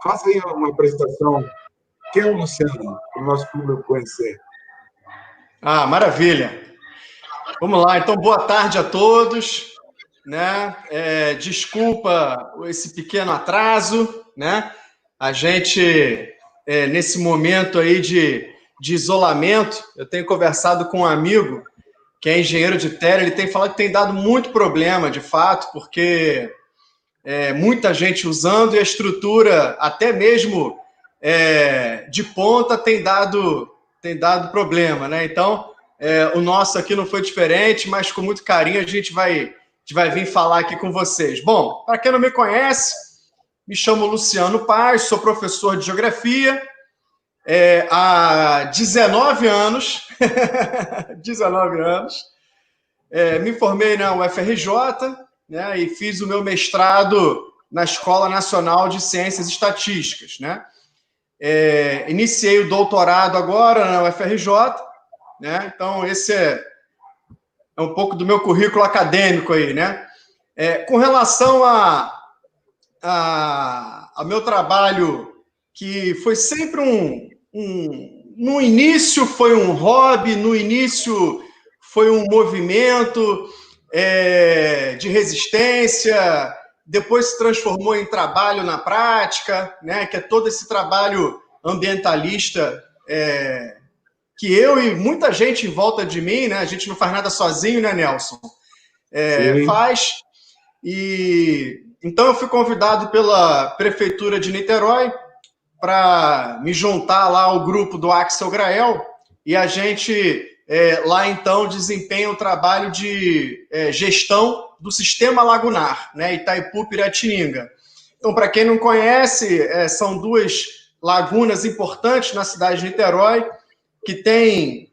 Faça aí uma apresentação. Quem é o Luciano, para o nosso público conhecer? Maravilha. Vamos lá, então, boa tarde a todos, né? Desculpa esse pequeno atraso, né? A gente, nesse momento aí de isolamento, eu tenho conversado com um amigo que é engenheiro de tele, ele tem falado que tem dado muito problema, de fato, porque muita gente usando e a estrutura, até mesmo de ponta, tem dado problema, né? Então, o nosso aqui não foi diferente, mas com muito carinho a gente vai vir falar aqui com vocês. Bom, para quem não me conhece, me chamo Luciano Paz, sou professor de Geografia há 19 anos. 19 anos. Me formei na UFRJ, né, e fiz o meu mestrado na Escola Nacional de Ciências Estatísticas, né? Iniciei o doutorado agora na UFRJ, né? Então, esse é um pouco do meu currículo acadêmico aí, né? Com relação ao meu trabalho, que foi sempre no início foi um hobby, no início foi um movimento de resistência, depois se transformou em trabalho na prática, né? Que é todo esse trabalho ambientalista que eu e muita gente em volta de mim, né? A gente não faz nada sozinho, né, Nelson? Faz. E então eu fui convidado pela Prefeitura de Niterói para me juntar lá ao grupo do Axel Grael, e a gente lá então desempenha o trabalho de gestão do sistema lagunar, né, Itaipu-Piratininga. Então, para quem não conhece, são duas lagunas importantes na cidade de Niterói, que tem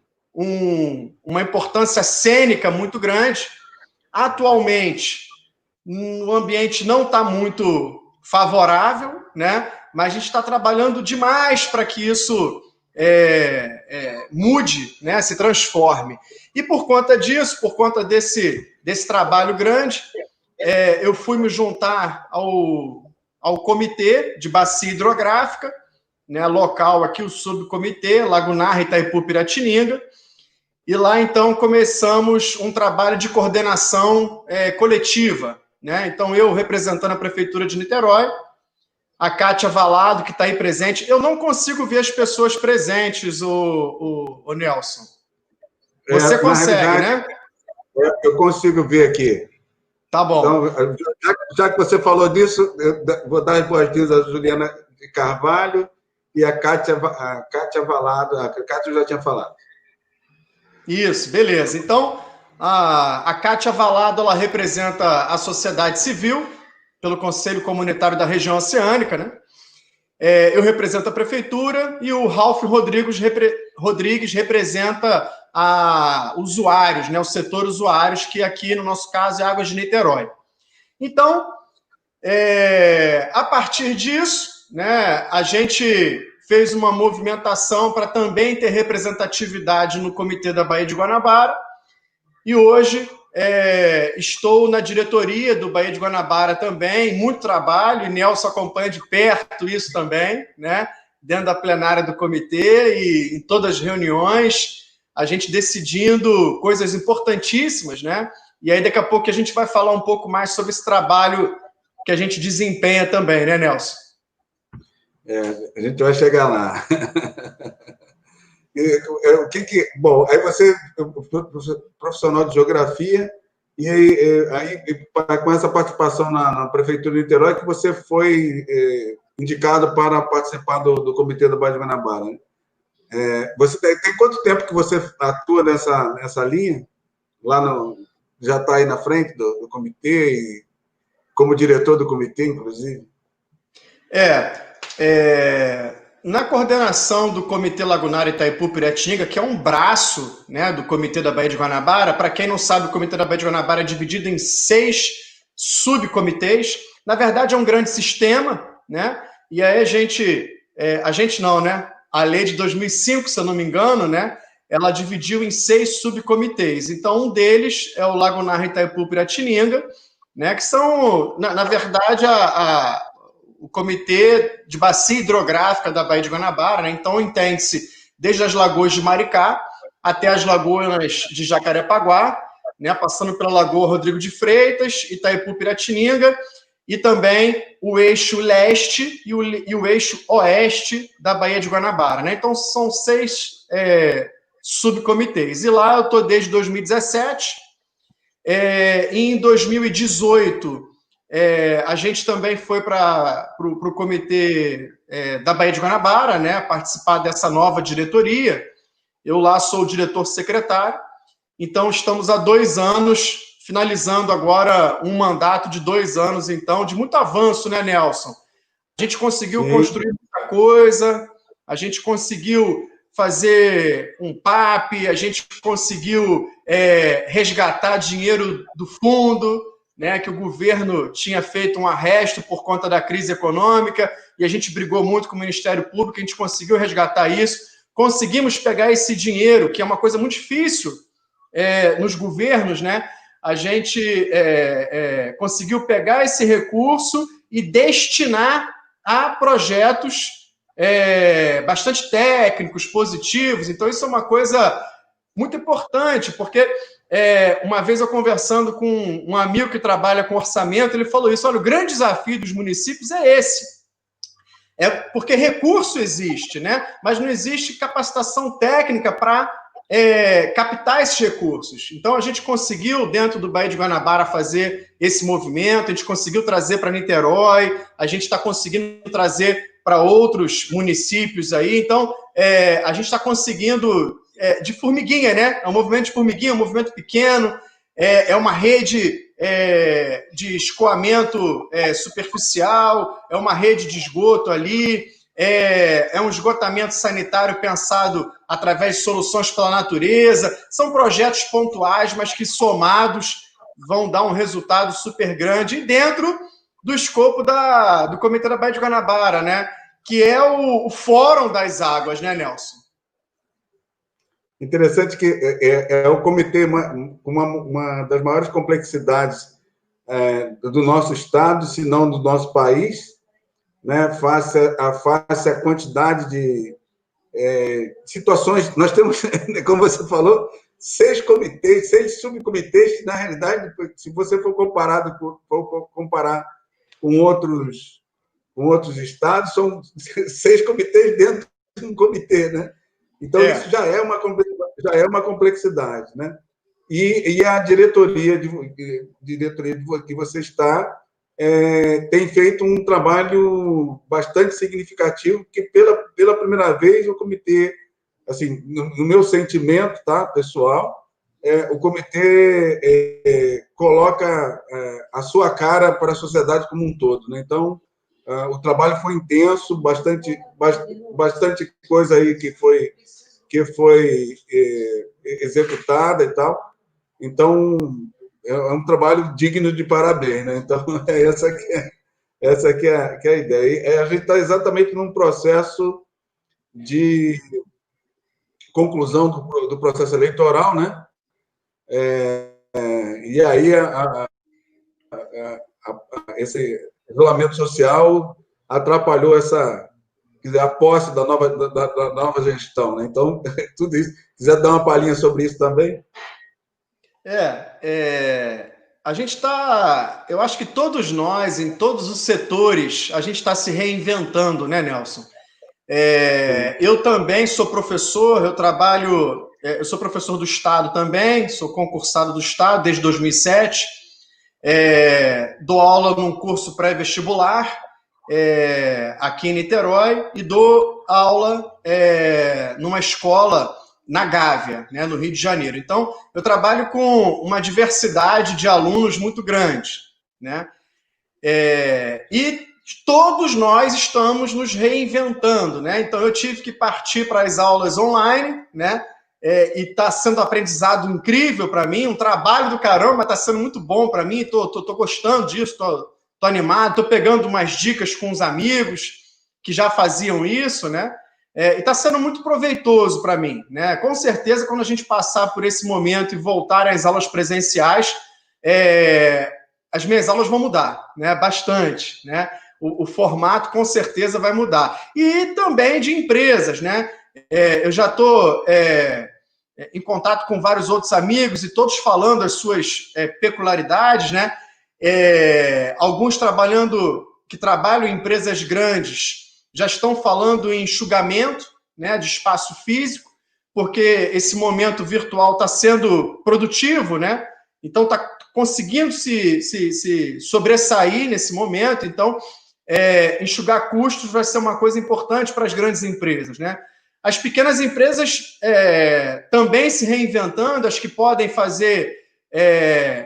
uma importância cênica muito grande. Atualmente, o ambiente não está muito favorável, né? Mas a gente está trabalhando demais para que isso mude, né? Se transforme. E por conta disso, por conta desse trabalho grande, eu fui me juntar ao Comitê de Bacia Hidrográfica, né, local aqui, o subcomitê Lagunar Itaipu-Piratininga, e lá, então, começamos um trabalho de coordenação coletiva, né? Então, eu representando a Prefeitura de Niterói, a Kátia Valado, que está aí presente. Eu não consigo ver as pessoas presentes, o Nelson. Você consegue, né? Eu consigo ver aqui. Tá bom. Então, já que você falou disso, eu vou dar as boas-vindas à Juliana de Carvalho e a Kátia Valado. A Kátia eu já tinha falado. Isso, beleza. Então, a Kátia Valado, ela representa a sociedade civil pelo Conselho Comunitário da Região Oceânica, né? Eu represento a Prefeitura e o Ralph Rodrigues representa usuários, né? O setor usuários, que aqui, no nosso caso, é Águas de Niterói. Então, a partir disso, né, a gente fez uma movimentação para também ter representatividade no Comitê da Baía de Guanabara, e hoje estou na diretoria do Baía de Guanabara também, muito trabalho, e Nelson acompanha de perto isso também, né, dentro da plenária do comitê e em todas as reuniões, a gente decidindo coisas importantíssimas, né, e aí daqui a pouco a gente vai falar um pouco mais sobre esse trabalho que a gente desempenha também, né, Nelson? A gente vai chegar lá. Bom, aí você é profissional de geografia, e aí com essa participação na Prefeitura de Niterói, que você foi indicado para participar do Comitê do Baía de Guanabara, né? Você tem quanto tempo que você atua nessa linha? Já está aí na frente do comitê, e como diretor do comitê, inclusive? Na coordenação do Comitê Lagunar Itaipu-Piratininga, que é um braço, né, do Comitê da Baía de Guanabara. Para quem não sabe, o Comitê da Baía de Guanabara é dividido em 6 subcomitês. Na verdade, é um grande sistema, né? E aí a gente não, né? A lei de 2005, se eu não me engano, né? Ela dividiu em 6 subcomitês. Então, um deles é o Lagunar Itaipu-Piratininga, né? Que são, na verdade, o Comitê de Bacia Hidrográfica da Baía de Guanabara, né? Então, entende-se desde as lagoas de Maricá até as lagoas de Jacarepaguá, né? Passando pela Lagoa Rodrigo de Freitas, Itaipu, Piratininga, e também o eixo leste e o eixo oeste da Baía de Guanabara, né? Então, são 6 subcomitês. E lá eu estou desde 2017. Em 2018, a gente também foi para o comitê da Baía de Guanabara, né? Participar dessa nova diretoria. Eu lá sou o diretor secretário. Então, estamos há 2 anos, finalizando agora um mandato de 2 anos, então, de muito avanço, né, Nelson? A gente conseguiu construir muita coisa, a gente conseguiu fazer um PAP, a gente conseguiu resgatar dinheiro do fundo, né, que o governo tinha feito um arresto por conta da crise econômica, e a gente brigou muito com o Ministério Público, a gente conseguiu resgatar isso, conseguimos pegar esse dinheiro, que é uma coisa muito difícil nos governos, né? A gente conseguiu pegar esse recurso e destinar a projetos bastante técnicos, positivos. Então, isso é uma coisa muito importante, porque uma vez eu conversando com um amigo que trabalha com orçamento, ele falou isso: olha, o grande desafio dos municípios é esse. Porque recurso existe, né? Mas não existe capacitação técnica para captar esses recursos. Então, a gente conseguiu, dentro do Baía de Guanabara, fazer esse movimento, a gente conseguiu trazer para Niterói, a gente está conseguindo trazer para outros municípios aí. Então, a gente está conseguindo de formiguinha, né? É um movimento de formiguinha, um movimento pequeno, é uma rede de escoamento superficial, é uma rede de esgoto ali, é um esgotamento sanitário pensado através de soluções pela natureza. São projetos pontuais, mas que somados vão dar um resultado super grande, e dentro do escopo do Comitê da Baía de Guanabara, né? Que é o Fórum das Águas, né, Nelson? Interessante que é o comitê com uma das maiores complexidades do nosso estado, se não do nosso país, né? Face a quantidade de situações. Nós temos, como você falou, 6 comitês, 6 subcomitês, que, na realidade, se você for comparar com outros estados, são 6 comitês dentro de um comitê, né? Então, isso já é uma complexidade, né? E a diretoria que você está tem feito um trabalho bastante significativo, que pela primeira vez o comitê, assim, no meu sentimento, tá, pessoal, o comitê coloca a sua cara para a sociedade como um todo, né? Então, o trabalho foi intenso, bastante coisa aí que foi executada e tal. Então, é um trabalho digno de parabéns, né? Então, essa aqui é a ideia. A gente está exatamente num processo de conclusão do processo eleitoral, né? E aí esse isolamento social atrapalhou a posse da nova gestão, né? Então, tudo isso. Quiser dar uma palhinha sobre isso também? A gente está... Eu acho que todos nós, em todos os setores, a gente está se reinventando, né, Nelson? Eu também sou professor, eu sou professor do Estado também, sou concursado do Estado desde 2007, dou aula num curso pré-vestibular aqui em Niterói e dou aula numa escola na Gávea, né, no Rio de Janeiro. Então, eu trabalho com uma diversidade de alunos muito grande, né? E todos nós estamos nos reinventando, né? Então, eu tive que partir para as aulas online, né? E está sendo um aprendizado incrível para mim, um trabalho do caramba, está sendo muito bom para mim, tô gostando disso, tô animado, tô pegando umas dicas com os amigos que já faziam isso, né? E está sendo muito proveitoso para mim, né? Com certeza, quando a gente passar por esse momento e voltar às aulas presenciais, as minhas aulas vão mudar, né? Bastante, né? O formato com certeza vai mudar. E também de empresas, né? Eu já estou em contato com vários outros amigos e todos falando as suas peculiaridades, né? Alguns que trabalham em empresas grandes já estão falando em enxugamento, né, de espaço físico, porque esse momento virtual está sendo produtivo, né? Então está conseguindo se sobressair nesse momento. Então, enxugar custos vai ser uma coisa importante para as grandes empresas, né? As pequenas empresas também se reinventando, as que podem fazer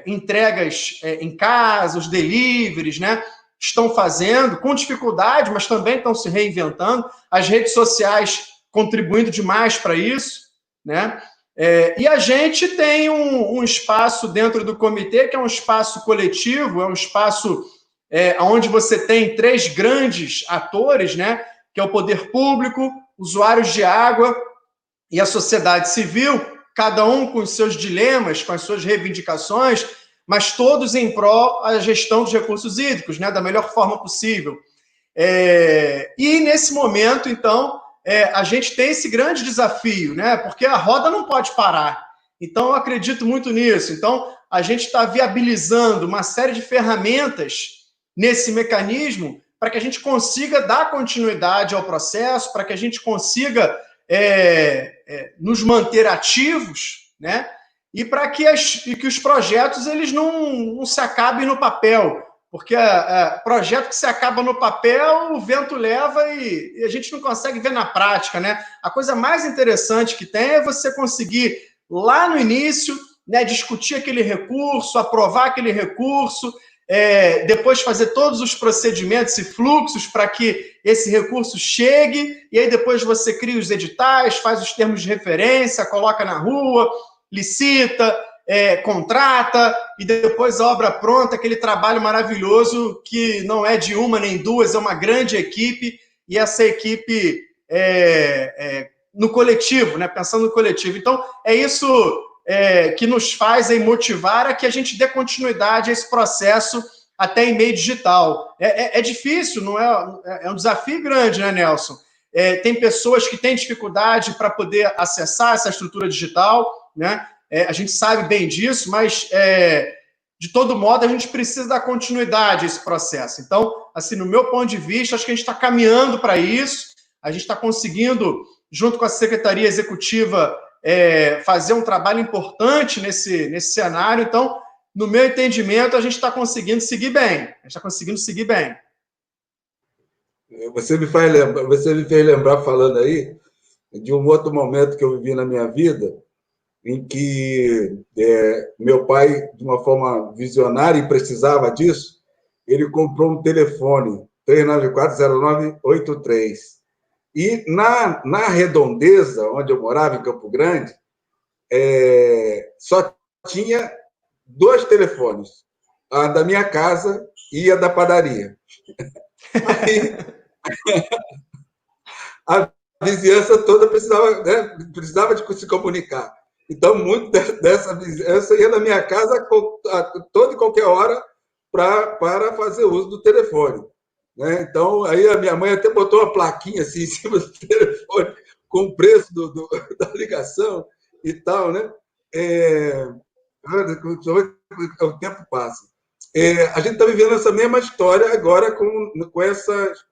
entregas em casa, os deliveries, né? Estão fazendo com dificuldade, mas também estão se reinventando. As redes sociais contribuindo demais para isso, né? E a gente tem um espaço dentro do comitê que é um espaço coletivo, é um espaço onde você tem 3 grandes atores, né? Que é o poder público, usuários de água e a sociedade civil, cada um com os seus dilemas, com as suas reivindicações, mas todos em prol da gestão dos recursos hídricos, né, da melhor forma possível. E nesse momento, então, a gente tem esse grande desafio, né, porque a roda não pode parar. Então, eu acredito muito nisso. Então, a gente está viabilizando uma série de ferramentas nesse mecanismo para que a gente consiga dar continuidade ao processo, para que a gente consiga nos manter ativos, né? E para que os projetos eles não se acabem no papel, porque projeto que se acaba no papel, o vento leva e a gente não consegue ver na prática, né? A coisa mais interessante que tem é você conseguir, lá no início, né, discutir aquele recurso, aprovar aquele recurso, depois fazer todos os procedimentos e fluxos para que esse recurso chegue, e aí depois você cria os editais, faz os termos de referência, coloca na rua, licita, contrata, e depois a obra pronta, aquele trabalho maravilhoso que não é de uma nem duas, é uma grande equipe, e essa equipe no coletivo, né, pensando no coletivo. Então, é isso que nos faz motivar a que a gente dê continuidade a esse processo até em meio digital. É difícil, não é um desafio grande, né, Nelson? Tem pessoas que têm dificuldade para poder acessar essa estrutura digital, né? A gente sabe bem disso, mas, de todo modo, a gente precisa dar continuidade a esse processo. Então, assim, no meu ponto de vista, acho que a gente está caminhando para isso, a gente está conseguindo, junto com a Secretaria Executiva, fazer um trabalho importante nesse cenário. Então, no meu entendimento, a gente está conseguindo seguir bem. Você me fez lembrar, falando aí, de um outro momento que eu vivi na minha vida, em que meu pai, de uma forma visionária, e precisava disso, ele comprou um telefone 394-0983. E na redondeza, onde eu morava, em Campo Grande, só tinha 2 telefones, a da minha casa e a da padaria. Aí, a vizinhança toda precisava de se comunicar. Então, muito dessa vizinhança ia na minha casa toda e qualquer hora para fazer uso do telefone, né? Então, aí a minha mãe até botou uma plaquinha assim em cima do telefone com o preço da ligação e tal, né? O tempo passa. A gente está vivendo essa mesma história agora com essas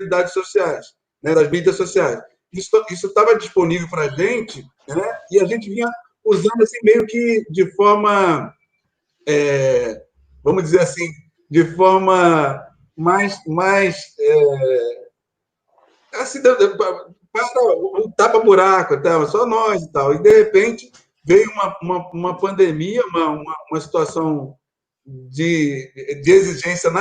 realidades sociais, né, das mídias sociais. Isso estava disponível para a gente, né, e a gente vinha usando assim, meio que de forma, vamos dizer assim, de forma mais assim, para o tapa-buraco, só nós e tal. E, de repente, veio uma pandemia, uma situação de exigência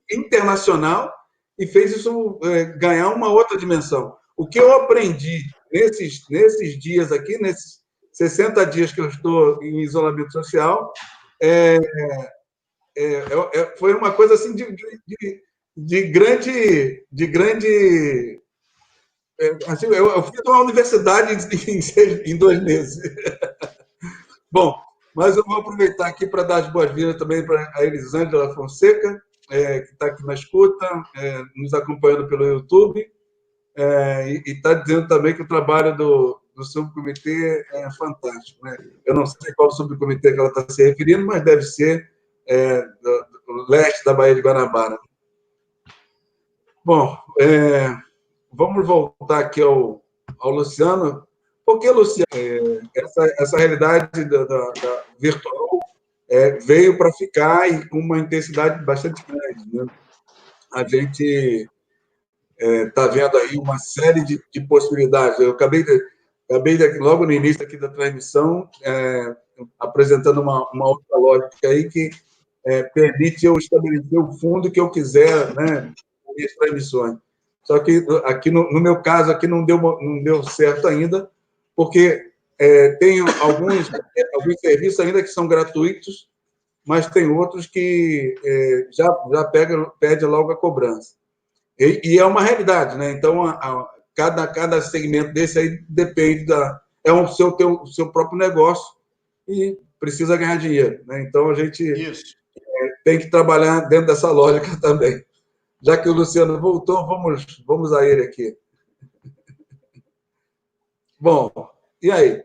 internacional e fez isso ganhar uma outra dimensão. O que eu aprendi nesses dias aqui, nesses 60 dias que eu estou em isolamento social, foi uma coisa assim de grande assim, eu fiz uma universidade em 2 meses. Bom, mas eu vou aproveitar aqui para dar as boas-vindas também para a Elisângela Fonseca, que está aqui na escuta, nos acompanhando pelo YouTube, e está dizendo também que o trabalho do subcomitê é fantástico, né? Eu não sei qual subcomitê que ela está se referindo, mas deve ser do leste da Baía de Guanabara. Bom, vamos voltar aqui ao Luciano. Por que, Luciano, essa realidade da virtual veio para ficar e com uma intensidade bastante grande, né? A gente está vendo aí uma série de possibilidades. Eu acabei logo no início aqui da transmissão, apresentando uma outra lógica aí que permite eu estabelecer o fundo que eu quiser, né, nas transmissões. Só que aqui no meu caso aqui não deu certo ainda, porque tem alguns serviços ainda que são gratuitos, mas tem outros que já pede logo a cobrança. E é uma realidade, né? Então, cada segmento desse aí depende é o seu próprio negócio e precisa ganhar dinheiro, né? Então, a gente tem que trabalhar dentro dessa lógica também. Já que o Luciano voltou, vamos a ele aqui. Bom, e aí?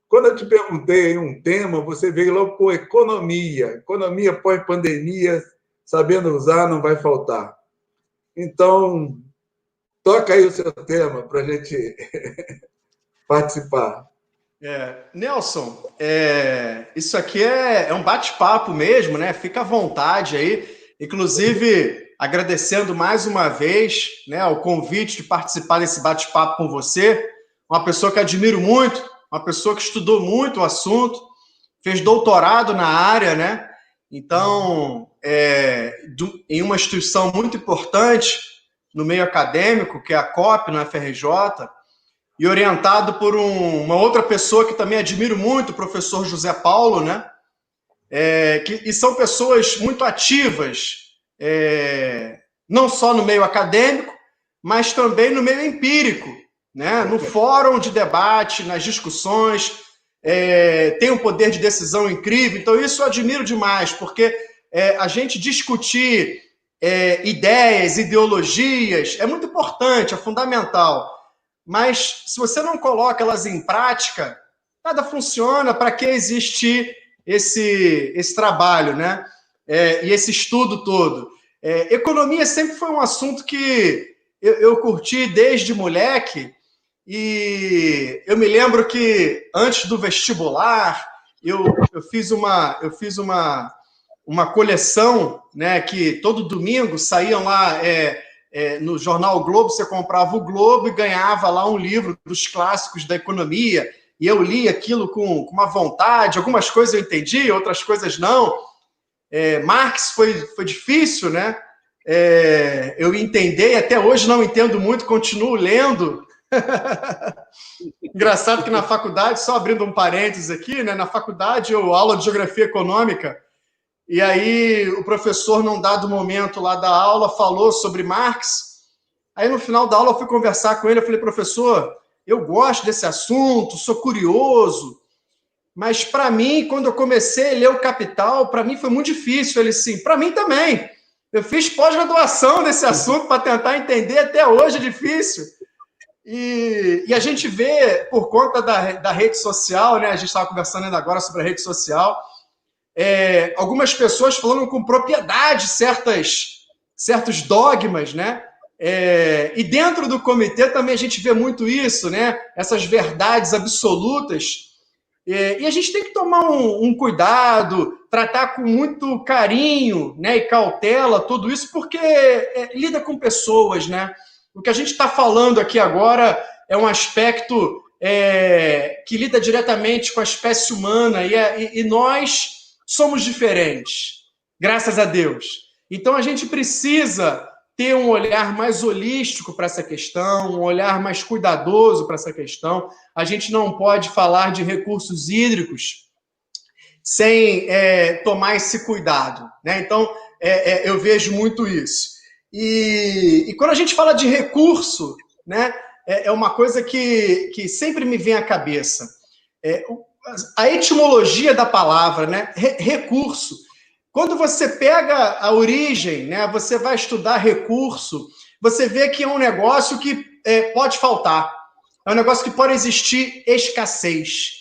Quando eu te perguntei um tema, você veio logo com economia. Economia pós-pandemia, sabendo usar, não vai faltar. Então, toca aí o seu tema para a gente participar. Nelson, isso aqui é um bate-papo mesmo, né? Fica à vontade aí. Inclusive, agradecendo mais uma vez, né, o convite de participar desse bate-papo com você. Uma pessoa que admiro muito, uma pessoa que estudou muito o assunto, fez doutorado na área, né? Então, em uma instituição muito importante no meio acadêmico, que é a COP, na FRJ, e orientado por uma outra pessoa que também admiro muito, o professor José Paulo, né? E são pessoas muito ativas, não só no meio acadêmico, mas também no meio empírico, né? No fórum de debate, nas discussões, tem um poder de decisão incrível. Então, isso eu admiro demais, porque a gente discutir ideias, ideologias, é muito importante, é fundamental. Mas, se você não coloca elas em prática, nada funciona. Para que existir esse trabalho, né? E esse estudo todo? Economia sempre foi um assunto que eu curti desde moleque. E eu me lembro que antes do vestibular eu fiz uma coleção, né, que todo domingo saíam lá no jornal o Globo, você comprava o Globo e ganhava lá um livro dos clássicos da economia, e eu li aquilo com uma vontade. Algumas coisas eu entendi, outras coisas não. Marx foi difícil, né? Eu entender, até hoje não entendo muito, continuo lendo. Engraçado que na faculdade, só abrindo um parênteses aqui, né? Na faculdade eu aula de geografia econômica, e aí o professor, num dado momento lá da aula, falou sobre Marx. Aí no final da aula eu fui conversar com ele, eu falei: professor, eu gosto desse assunto, sou curioso, mas para mim, quando eu comecei a ler o Capital, para mim foi muito difícil. Ele: sim, para mim também. Eu fiz pós-graduação nesse assunto para tentar entender, até hoje é difícil. E a gente vê, por conta da rede social, né? A gente estava conversando ainda agora sobre a rede social, algumas pessoas falando com propriedade certos dogmas, né? E dentro do comitê também a gente vê muito isso, né? Essas verdades absolutas. E a gente tem que tomar um cuidado, tratar com muito carinho, né, e cautela tudo isso, porque lida com pessoas, né? O que a gente está falando aqui agora é um aspecto que lida diretamente com a espécie humana, e nós somos diferentes, graças a Deus. Então, a gente precisa ter um olhar mais holístico para essa questão, um olhar mais cuidadoso para essa questão. A gente não pode falar de recursos hídricos sem tomar esse cuidado, né? Então, eu vejo muito isso. E quando a gente fala de recurso, né, é uma coisa que sempre me vem à cabeça. A etimologia da palavra, né? Recurso. Quando você pega a origem, né, você vai estudar recurso, você vê que é um negócio que pode faltar. É um negócio que pode existir escassez.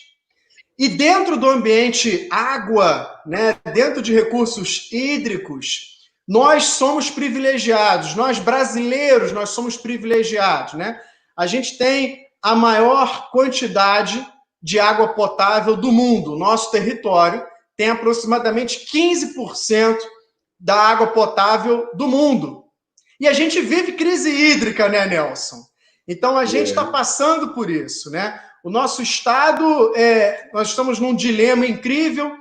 E dentro do ambiente água, né, dentro de recursos hídricos, nós somos privilegiados, nós brasileiros, nós somos privilegiados, né? A gente tem a maior quantidade de água potável do mundo. O nosso território tem aproximadamente 15% da água potável do mundo. E a gente vive crise hídrica, né, Nelson? Então, a gente está passando por isso, né? O nosso estado, nós estamos num dilema incrível,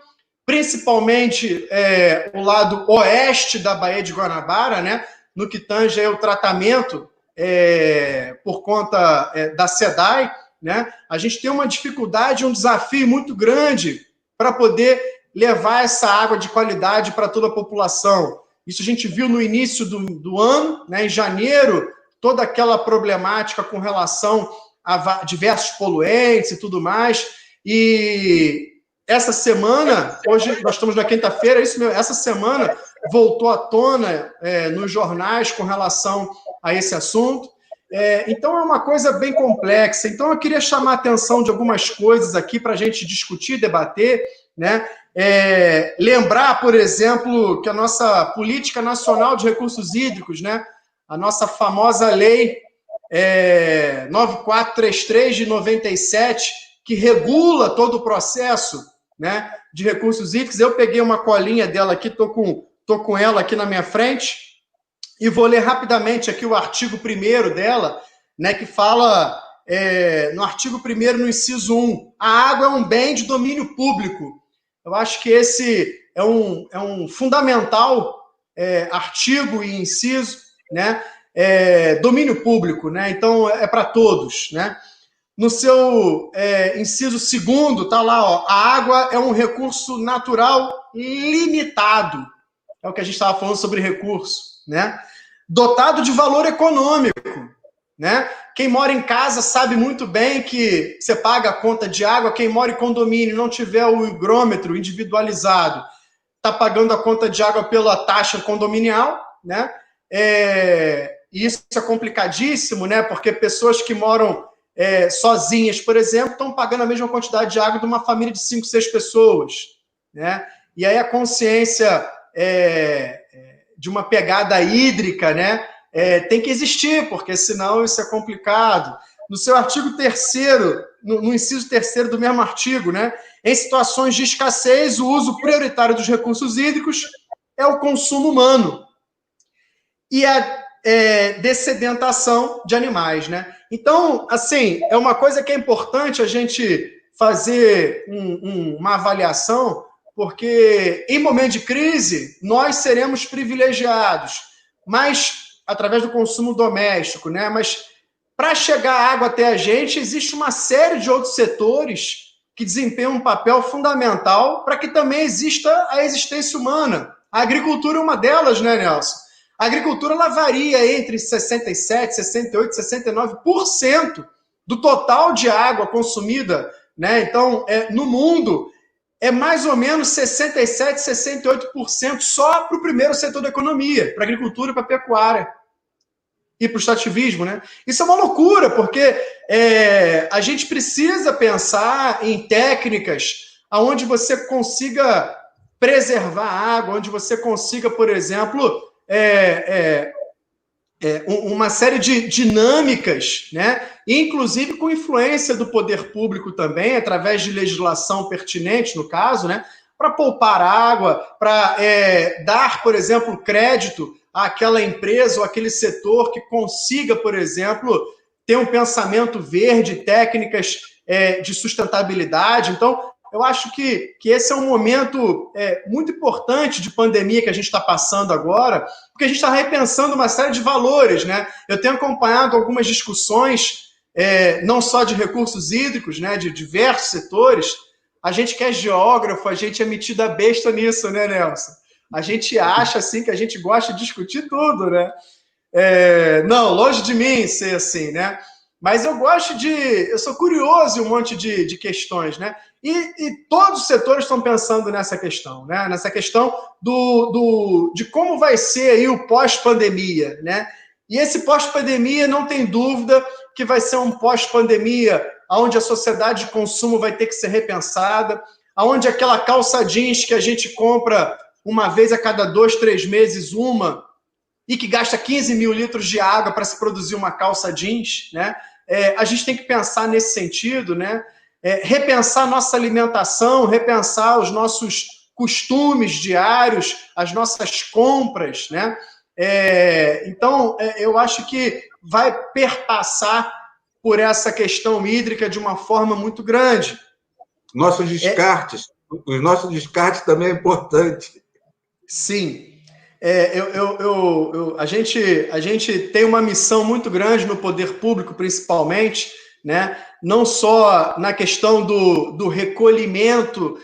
principalmente o lado oeste da Baía de Guanabara, né? No que tange o tratamento por conta da SEDAI, né? A gente tem uma dificuldade, um desafio muito grande para poder levar essa água de qualidade para toda a população. Isso a gente viu no início do ano, né? Em janeiro, toda aquela problemática com relação a diversos poluentes e tudo mais. E essa semana, hoje nós estamos na quinta-feira, isso mesmo, essa semana voltou à tona nos jornais com relação a esse assunto. Então é uma coisa bem complexa. Então eu queria chamar a atenção de algumas coisas aqui para a gente discutir, debater, né? Lembrar, por exemplo, que a nossa Política Nacional de Recursos Hídricos, né? A nossa famosa lei 9433 de 97, que regula todo o processo, né, de recursos hídricos. Eu peguei uma colinha dela aqui, tô com ela aqui na minha frente, e vou ler rapidamente aqui o artigo 1º dela, né, que fala, no artigo 1º, no inciso 1, a água é um bem de domínio público. Eu acho que esse é um fundamental artigo e inciso, né, domínio público, né, então é para todos, né. No seu inciso 2º, está lá, ó, a água é um recurso natural limitado. É o que a gente estava falando sobre recurso, né? Dotado de valor econômico, né? Quem mora em casa sabe muito bem que você paga a conta de água, quem mora em condomínio e não tiver o higrômetro individualizado, está pagando a conta de água pela taxa condominial, né? E isso é complicadíssimo, né? Porque pessoas que moram sozinhas, por exemplo, estão pagando a mesma quantidade de água de uma família de 5, 6 pessoas, né? E aí a consciência de uma pegada hídrica, né, tem que existir, porque senão isso é complicado. No seu artigo 3º, no inciso 3º do mesmo artigo, né, em situações de escassez, o uso prioritário dos recursos hídricos é o consumo humano e a dessedentação de animais, né? Então, assim, é uma coisa que é importante a gente fazer uma avaliação, porque em momento de crise nós seremos privilegiados, mas através do consumo doméstico, né? Mas para chegar a água até a gente, existe uma série de outros setores que desempenham um papel fundamental para que também exista a existência humana. A agricultura é uma delas, né, Nelson? A agricultura ela varia entre 67%, 68%, 69% do total de água consumida, né? Então, no mundo, é mais ou menos 67%, 68% só para o primeiro setor da economia, para a agricultura e para a pecuária. E para o extrativismo, né? Isso é uma loucura, porque a gente precisa pensar em técnicas onde você consiga preservar a água, onde você consiga, por exemplo, uma série de dinâmicas, né? Inclusive com influência do poder público também, através de legislação pertinente, no caso, né? Para poupar água, para dar, por exemplo, crédito àquela empresa ou àquele setor que consiga, por exemplo, ter um pensamento verde, técnicas de sustentabilidade. Então, eu acho que esse é um momento muito importante de pandemia que a gente está passando agora, porque a gente está repensando uma série de valores, né? Eu tenho acompanhado algumas discussões, não só de recursos hídricos, né, de diversos setores. A gente que é geógrafo, a gente é metido a besta nisso, né, Nelson? A gente acha assim que a gente gosta de discutir tudo, né? Não, longe de mim ser assim, né? Mas eu sou curioso em um monte de questões, né? E todos os setores estão pensando nessa questão, né? Nessa questão de como vai ser aí o pós-pandemia, né? E esse pós-pandemia, não tem dúvida que vai ser um pós-pandemia onde a sociedade de consumo vai ter que ser repensada, onde aquela calça jeans que a gente compra uma vez a cada 2, 3 meses, e que gasta 15 mil litros de água para se produzir uma calça jeans, né? A gente tem que pensar nesse sentido, né? Repensar nossa alimentação, repensar os nossos costumes diários, as nossas compras, né? Então, eu acho que vai perpassar por essa questão hídrica de uma forma muito grande. Nossos descartes, os nossos descartes também é importante. Sim. A gente tem uma missão muito grande no poder público, principalmente, né? Não só na questão do recolhimento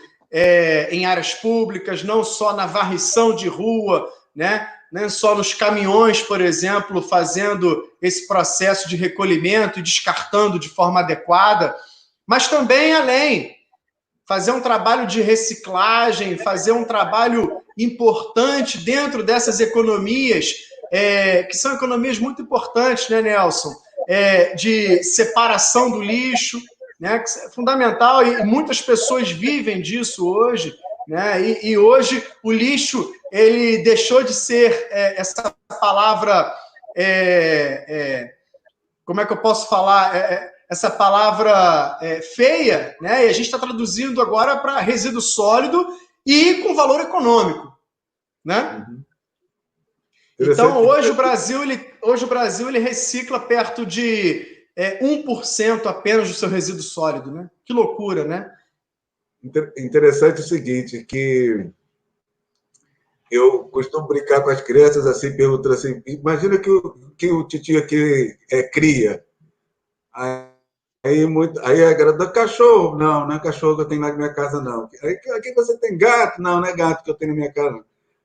em áreas públicas, não só na varrição de rua, né? Não só nos caminhões, por exemplo, fazendo esse processo de recolhimento e descartando de forma adequada, mas também além, fazer um trabalho de reciclagem, fazer um trabalho importante dentro dessas economias, que são economias muito importantes, né, Nelson? De separação do lixo, né, que é fundamental, e muitas pessoas vivem disso hoje, né? E hoje o lixo ele deixou de ser essa palavra, como é que eu posso falar? Essa palavra feia, né? E a gente está traduzindo agora para resíduo sólido e com valor econômico, né? Uhum. Então, hoje o Brasil ele recicla perto de 1% apenas do seu resíduo sólido, né? Que loucura, né? Interessante o seguinte, que eu costumo brincar com as crianças assim, perguntando assim, imagina que o titio aqui cria. Aí a garota, cachorro? Não, não é cachorro que eu tenho lá na minha casa, não. Aí, aqui você tem gato? Não, não é gato que eu tenho na minha casa, não.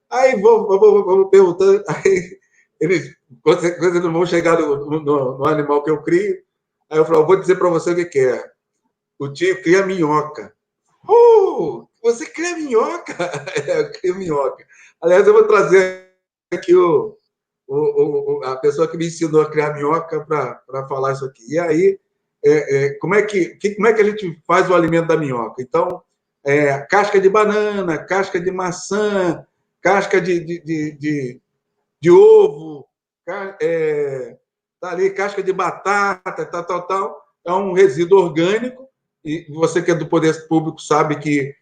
Aí vou perguntando, aí quando eles vão chegar no animal que eu crio, aí eu falo, vou dizer para você o que é. O tio cria minhoca. Você cria minhoca? Eu crio minhoca. Aliás, eu vou trazer aqui a pessoa que me ensinou a criar minhoca para falar isso aqui. E aí, como é que a gente faz o alimento da minhoca? Então, casca de banana, casca de maçã, casca de ovo, tá ali, casca de batata, tal. É um resíduo orgânico, e você que é do poder público sabe que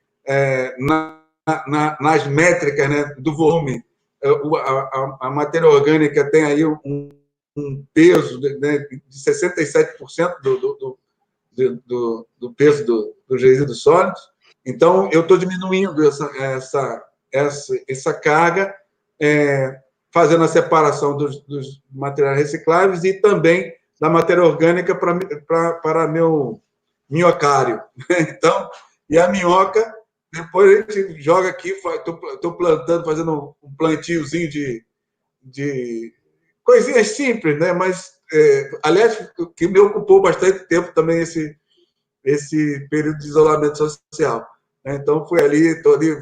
nas métricas, né, do volume, a matéria orgânica tem aí um peso, né, de 67% do peso dos resíduos sólidos. Então, eu estou diminuindo essa carga, fazendo a separação dos materiais recicláveis e também da matéria orgânica para meu minhocário. Então, e a minhoca, depois a gente joga aqui, estou plantando, fazendo um plantiozinho de coisinhas simples, né? Mas, aliás, que me ocupou bastante tempo também esse período de isolamento social. Então, fui ali, estou ali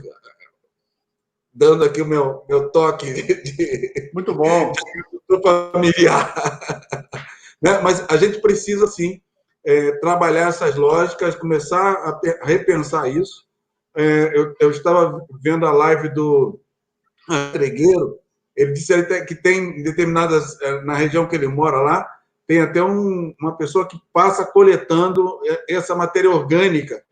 dando aqui o meu toque muito bom, familiar. Né? Mas a gente precisa, sim, trabalhar essas lógicas, começar a repensar isso. Eu estava vendo a live do Tregueiro, ele disse que tem determinadas, na região que ele mora lá, tem até uma pessoa que passa coletando essa matéria orgânica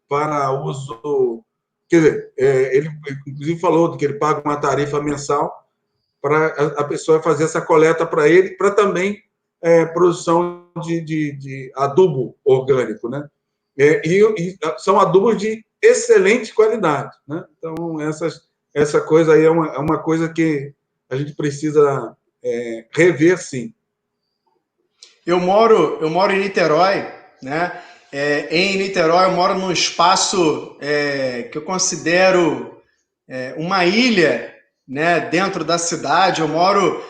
para uso. Quer dizer, ele inclusive falou que ele paga uma tarifa mensal para a pessoa fazer essa coleta para ele, para também produção de adubo orgânico, né? E são adubos de excelente qualidade, né? Então, essa coisa aí é uma coisa que a gente precisa rever, sim. Eu moro em Niterói, né? Em Niterói, eu moro num espaço que eu considero uma ilha, né, dentro da cidade. Eu moro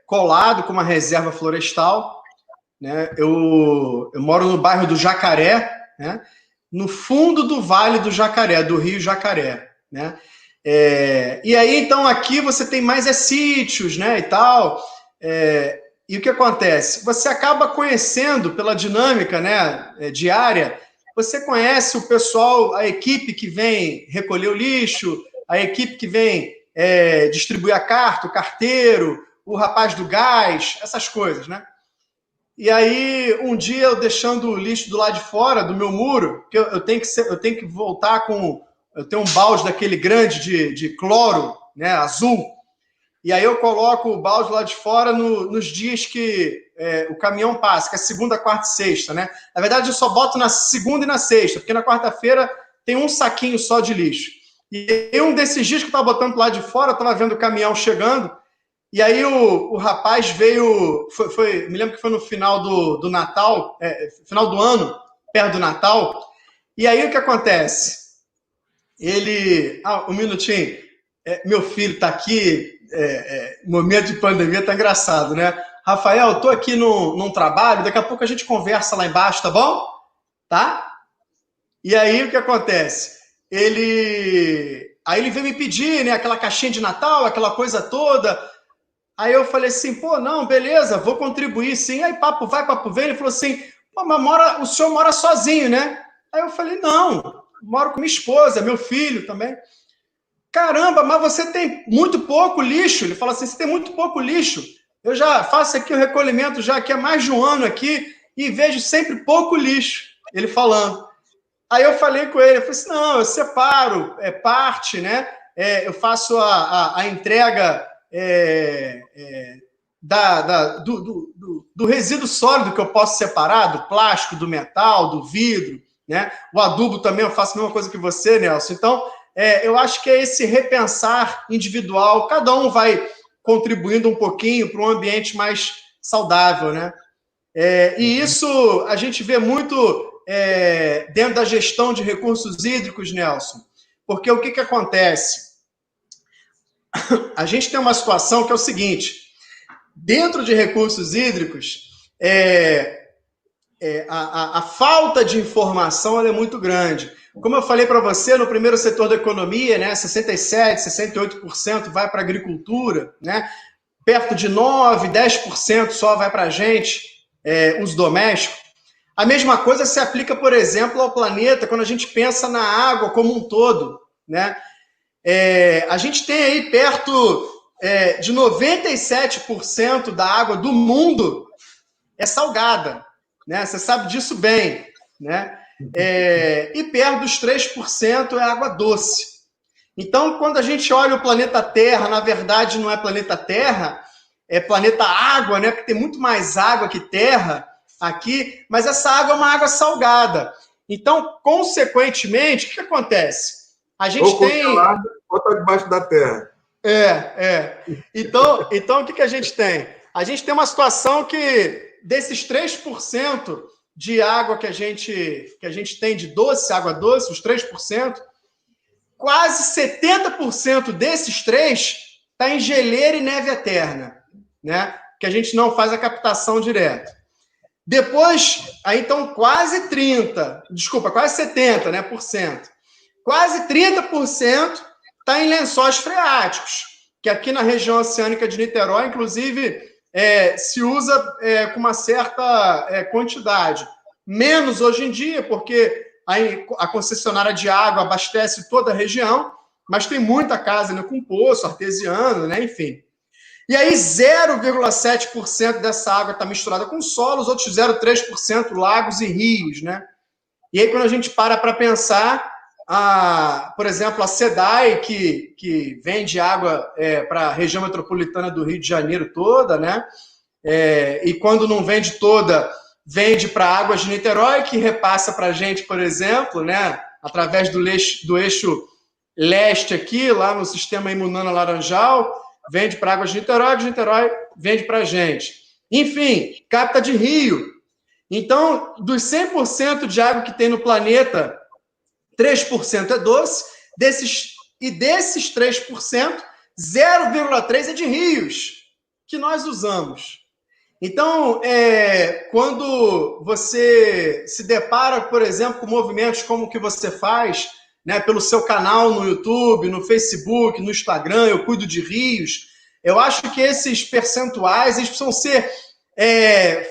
colado com uma reserva florestal, né? Eu moro no bairro do Jacaré, né? no fundo do Vale do Jacaré, do Rio Jacaré, né? E aí, então, aqui você tem mais sítios, né, e tal. E o que acontece? Você acaba conhecendo, pela dinâmica, né, diária, você conhece o pessoal, a equipe que vem recolher o lixo, a equipe que vem distribuir a carta, o carteiro, o rapaz do gás, essas coisas, né? E aí, um dia, eu deixando o lixo do lado de fora do meu muro, que eu tenho que voltar com... Eu tenho um balde daquele grande de cloro, né, azul, e aí eu coloco o balde lá de fora nos dias que o caminhão passa, que é segunda, quarta e sexta, né? Na verdade, eu só boto na segunda e na sexta, porque na quarta-feira tem um saquinho só de lixo. E um desses dias que eu estava botando lá de fora, eu estava vendo o caminhão chegando, e aí o rapaz veio... me lembro que foi no final do Natal, final do ano, perto do Natal. E aí o que acontece? Ele... um minutinho. Meu filho está aqui, momento de pandemia tá engraçado, né? Rafael, eu tô aqui num trabalho, daqui a pouco a gente conversa lá embaixo, tá bom? Tá? E aí o que acontece? Aí ele veio me pedir, né, aquela caixinha de Natal, aquela coisa toda. Aí eu falei assim, pô, não, beleza, vou contribuir sim. Aí papo vai, papo vem. Ele falou assim, pô, mas o senhor mora sozinho, né? Aí eu falei, não, moro com minha esposa, meu filho também. Caramba, mas você tem muito pouco lixo. Ele fala assim, você tem muito pouco lixo. Eu já faço aqui o recolhimento já aqui há mais de um ano aqui e vejo sempre pouco lixo. Ele falando. Aí eu falei com ele, eu falei assim, não, eu separo, parte, né? Eu faço a entrega do resíduo sólido que eu posso separar, do plástico, do metal, do vidro, né? O adubo também eu faço a mesma coisa que você, Nelson. Então, eu acho que é esse repensar individual, cada um vai contribuindo um pouquinho para um ambiente mais saudável, né? E isso a gente vê muito dentro da gestão de recursos hídricos, Nelson, porque o que acontece? A gente tem uma situação que é o seguinte, dentro de recursos hídricos, a falta de informação é muito grande. Como eu falei para você, no primeiro setor da economia, né, 67%, 68% vai para a agricultura, né, perto de 9%, 10% só vai para a gente, uso doméstico. A mesma coisa se aplica, por exemplo, ao planeta, quando a gente pensa na água como um todo, né? A gente tem aí perto de 97% da água do mundo é salgada, né? Você sabe disso bem, né? E perto dos 3% é água doce. Então, quando a gente olha o planeta Terra, na verdade não é planeta Terra, é planeta água, né? Porque tem muito mais água que terra aqui, mas essa água é uma água salgada. Então, consequentemente, o que acontece? A gente ou congelada, ou está debaixo da terra. Então, o que a gente tem? A gente tem uma situação que, desses 3% de água que a gente tem de doce, água doce, os 3%, quase 70% desses 3% está em geleira e neve eterna, né? Que a gente não faz a captação direta. Depois, aí então quase 70%, né, por cento. Quase 30% está em lençóis freáticos, que aqui na região oceânica de Niterói, inclusive, se usa com uma certa quantidade. Menos hoje em dia, porque a concessionária de água abastece toda a região, mas tem muita casa, né, com poço artesiano, né, enfim. E aí 0,7% dessa água está misturada com solo, os outros 0,3% lagos e rios, né? E aí quando a gente para pensar, por exemplo, a SEDAI, que vende água para a região metropolitana do Rio de Janeiro toda, né? E quando não vende toda, vende para Águas de Niterói, que repassa para a gente, por exemplo, né? Através do eixo leste aqui, lá no sistema Imunana Laranjal, vende para Águas de Niterói vende para a gente. Enfim, capta de rio. Então, dos 100% de água que tem no planeta, 3% é doce, desses 3%, 0,3% é de rios, que nós usamos. Então, quando você se depara, por exemplo, com movimentos como o que você faz, né, pelo seu canal no YouTube, no Facebook, no Instagram, eu cuido de rios, eu acho que esses percentuais eles precisam ser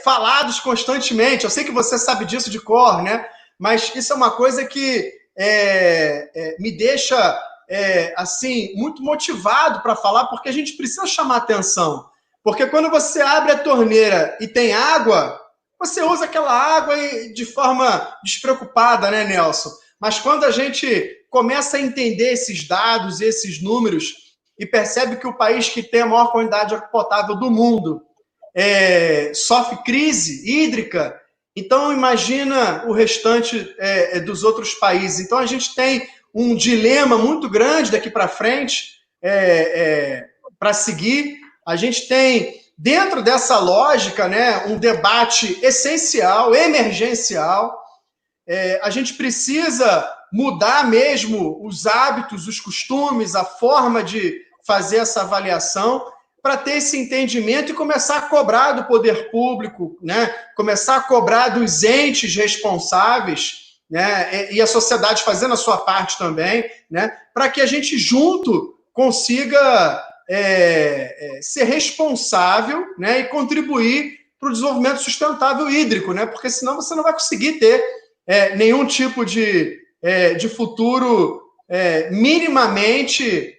falados constantemente. Eu sei que você sabe disso de cor, né? Mas isso é uma coisa que me deixa assim muito motivado para falar, porque a gente precisa chamar atenção. Porque quando você abre a torneira e tem água, você usa aquela água de forma despreocupada, né, Nelson? Mas quando a gente começa a entender esses dados, esses números, e percebe que o país que tem a maior quantidade de água potável do mundo sofre crise hídrica, então imagina o restante dos outros países. Então a gente tem um dilema muito grande daqui para frente para seguir. A gente tem, dentro dessa lógica, né, um debate essencial, emergencial. A gente precisa mudar mesmo os hábitos, os costumes, a forma de fazer essa avaliação para ter esse entendimento e começar a cobrar do poder público, né, começar a cobrar dos entes responsáveis, né, e a sociedade fazendo a sua parte também, né, para que a gente junto consiga ser responsável, né, e contribuir para o desenvolvimento sustentável hídrico, né, porque senão você não vai conseguir ter nenhum tipo de futuro minimamente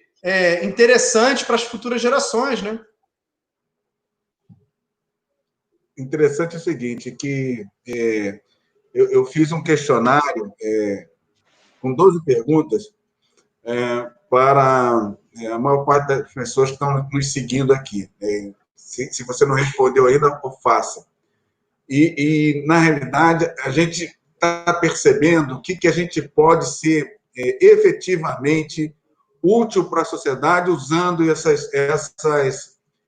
interessante para as futuras gerações, né? Interessante é o seguinte, que eu fiz um questionário com 12 perguntas para a maior parte das pessoas que estão nos seguindo aqui. Se você não respondeu ainda, faça. E, na realidade, a gente está percebendo o que a gente pode ser efetivamente útil para a sociedade usando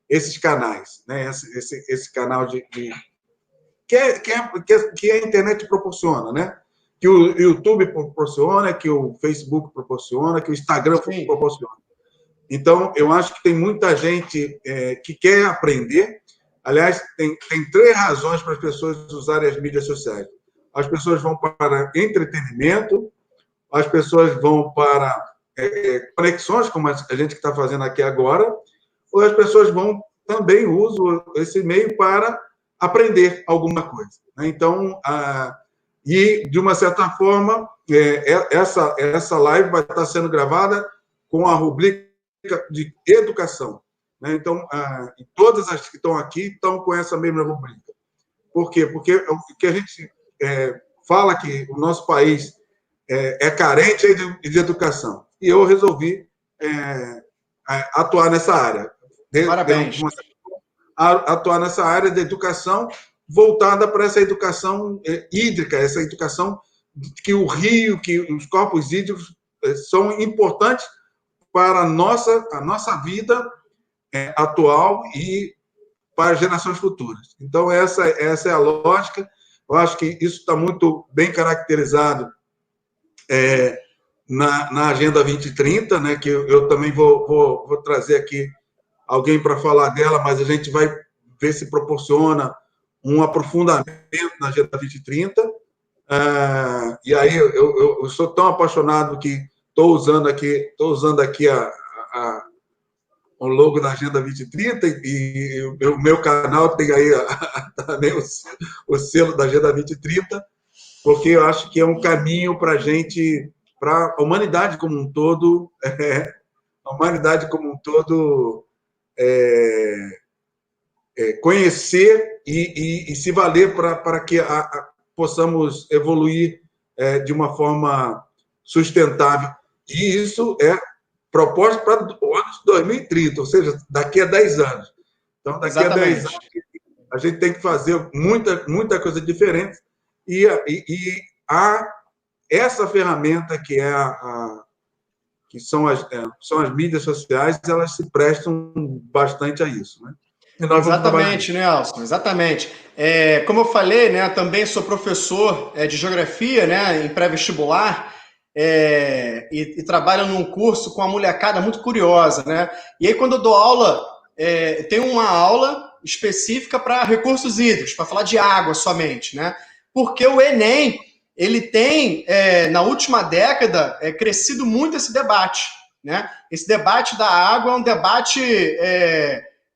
esses canais, né? Esse canal que a internet proporciona, né? Que o YouTube proporciona, que o Facebook proporciona, que o Instagram proporciona. Então, eu acho que tem muita gente que quer aprender. Aliás, tem 3 razões para as pessoas usarem as mídias sociais. As pessoas vão para entretenimento, as pessoas vão para conexões, como a gente que está fazendo aqui agora, ou as pessoas também usam esse meio para aprender alguma coisa. Né? Então, e, de uma certa forma, essa live vai estar sendo gravada com a rubrica de educação. Né? Então, todas as que estão aqui estão com essa mesma rubrica. Por quê? Porque o que a gente fala que o nosso país é carente de educação. E eu resolvi atuar nessa área. Parabéns. Atuar nessa área de educação voltada para essa educação hídrica, essa educação que o rio, que os corpos hídricos são importantes para a nossa vida atual e para gerações futuras. Então, essa é a lógica. Eu acho que isso está muito bem caracterizado na Agenda 2030, né, que eu também vou trazer aqui alguém para falar dela, mas a gente vai ver se proporciona um aprofundamento na Agenda 2030. E aí eu sou tão apaixonado que estou usando aqui o logo da Agenda 2030 e o meu canal tem aí também o selo da Agenda 2030, porque eu acho que é um caminho para a gente, para a humanidade como um todo, conhecer e se valer para que possamos evoluir de uma forma sustentável. E isso é proposto para o ano de 2030, ou seja, daqui a 10 anos. Então, daqui a 10 anos, a gente tem que fazer muita coisa diferente e essa ferramenta que são as mídias sociais, elas se prestam bastante a isso, né? Exatamente, Nelson, exatamente. Como eu falei, né, também sou professor de geografia, né, em pré-vestibular, e trabalho num curso com uma molecada muito curiosa, né? E aí, quando eu dou aula, tem uma aula específica para recursos hídricos, para falar de água somente, né? Porque o Enem, ele tem, na última década, crescido muito esse debate, né? Esse debate da água é um debate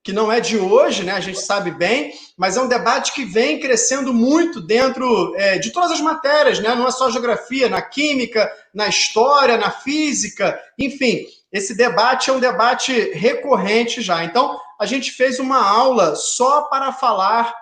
que não é de hoje, né? A gente sabe bem, mas é um debate que vem crescendo muito dentro de todas as matérias, né? Não é só geografia, na química, na história, na física, enfim, esse debate é um debate recorrente já. Então, a gente fez uma aula só para falar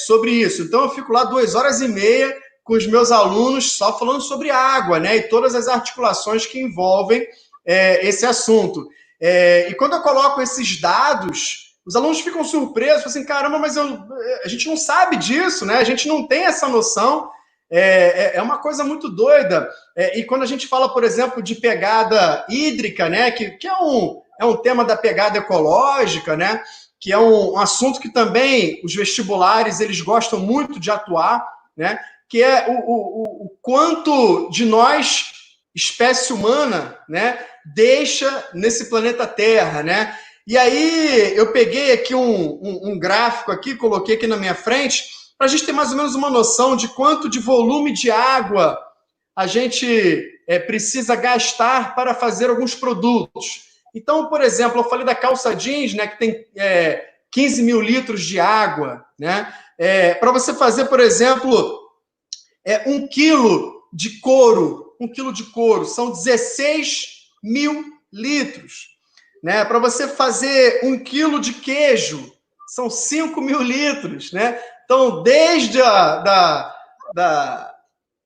sobre isso. Então, eu fico lá 2h30 com os meus alunos só falando sobre água, né? E todas as articulações que envolvem esse assunto. E quando eu coloco esses dados, os alunos ficam surpresos, falam assim, caramba, mas a gente não sabe disso, né? A gente não tem essa noção. É uma coisa muito doida. E quando a gente fala, por exemplo, de pegada hídrica, né? Que é um tema da pegada ecológica, né? Que é um assunto que também os vestibulares eles gostam muito de atuar, né? Que é o quanto de nós, espécie humana, né? Deixa nesse planeta Terra, né? E aí eu peguei aqui um gráfico aqui, coloquei aqui na minha frente, para a gente ter mais ou menos uma noção de quanto de volume de água a gente precisa gastar para fazer alguns produtos. Então, por exemplo, eu falei da calça jeans, né, que tem 15 mil litros de água, né? Para você fazer, por exemplo, 1 quilo de couro, são 16 mil litros. Né? Para você fazer 1 quilo de queijo, são 5 mil litros. Né? Então, desde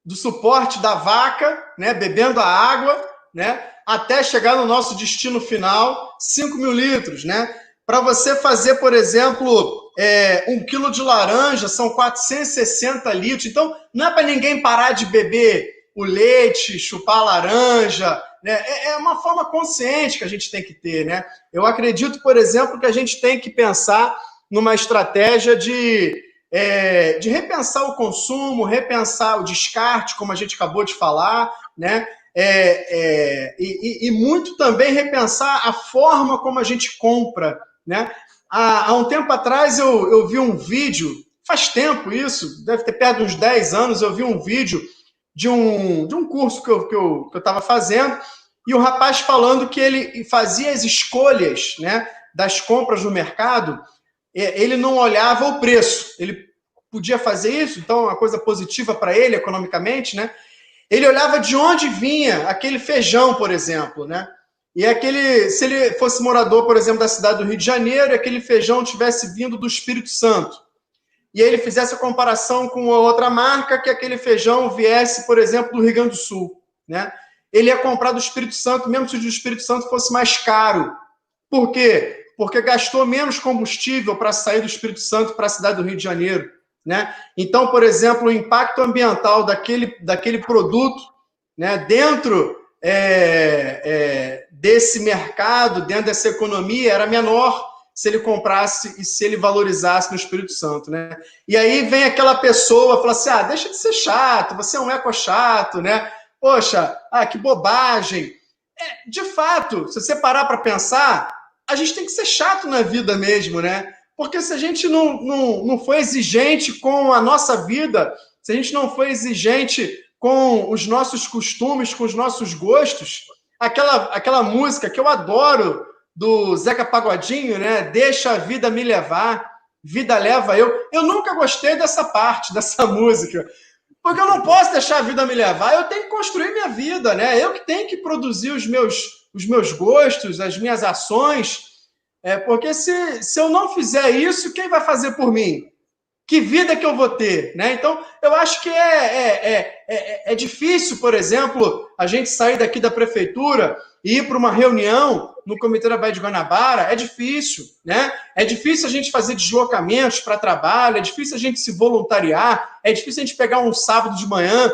do suporte da vaca, né, bebendo a água, né, até chegar no nosso destino final, 5 mil litros. Né? Para você fazer, por exemplo, 1 quilo de laranja, são 460 litros. Então, não é para ninguém parar de beber o leite, chupar a laranja. Né? É uma forma consciente que a gente tem que ter. Né? Eu acredito, por exemplo, que a gente tem que pensar numa estratégia de repensar o consumo, repensar o descarte, como a gente acabou de falar, né? E muito também repensar a forma como a gente compra. Né? Há um tempo atrás eu vi um vídeo, faz tempo isso, deve ter perto de uns 10 anos, eu vi um vídeo de um curso que eu estava fazendo, e o rapaz falando que ele fazia as escolhas, né, das compras no mercado, ele não olhava o preço, ele podia fazer isso, então uma coisa positiva para ele economicamente, né? Ele olhava de onde vinha aquele feijão, por exemplo, né? E se ele fosse morador, por exemplo, da cidade do Rio de Janeiro, e aquele feijão tivesse vindo do Espírito Santo, e aí ele fizesse a comparação com outra marca, que aquele feijão viesse, por exemplo, do Rio Grande do Sul, né? Ele ia comprar do Espírito Santo, mesmo se o do Espírito Santo fosse mais caro. Por quê? Porque gastou menos combustível para sair do Espírito Santo para a cidade do Rio de Janeiro, né? Então, por exemplo, o impacto ambiental daquele produto, né, dentro desse mercado, dentro dessa economia, era menor se ele comprasse e se ele valorizasse no Espírito Santo, né? E aí vem aquela pessoa e fala assim, deixa de ser chato, você é um eco-chato, né? Poxa, que bobagem. De fato, se você parar para pensar, a gente tem que ser chato na vida mesmo, né? Porque se a gente não for exigente com a nossa vida, se a gente não for exigente com os nossos costumes, com os nossos gostos, aquela música que eu adoro, do Zeca Pagodinho, né? Deixa a vida me levar, vida leva eu. Eu nunca gostei dessa parte, dessa música, porque eu não posso deixar a vida me levar, eu tenho que construir minha vida, né? Eu que tenho que produzir os meus gostos, as minhas ações, porque se eu não fizer isso, quem vai fazer por mim? Que vida que eu vou ter? Né? Então, eu acho que é difícil, por exemplo, a gente sair daqui da prefeitura e ir para uma reunião no Comitê da Baía de Guanabara, é difícil, né? É difícil a gente fazer deslocamentos para trabalho, é difícil a gente se voluntariar, é difícil a gente pegar um sábado de manhã,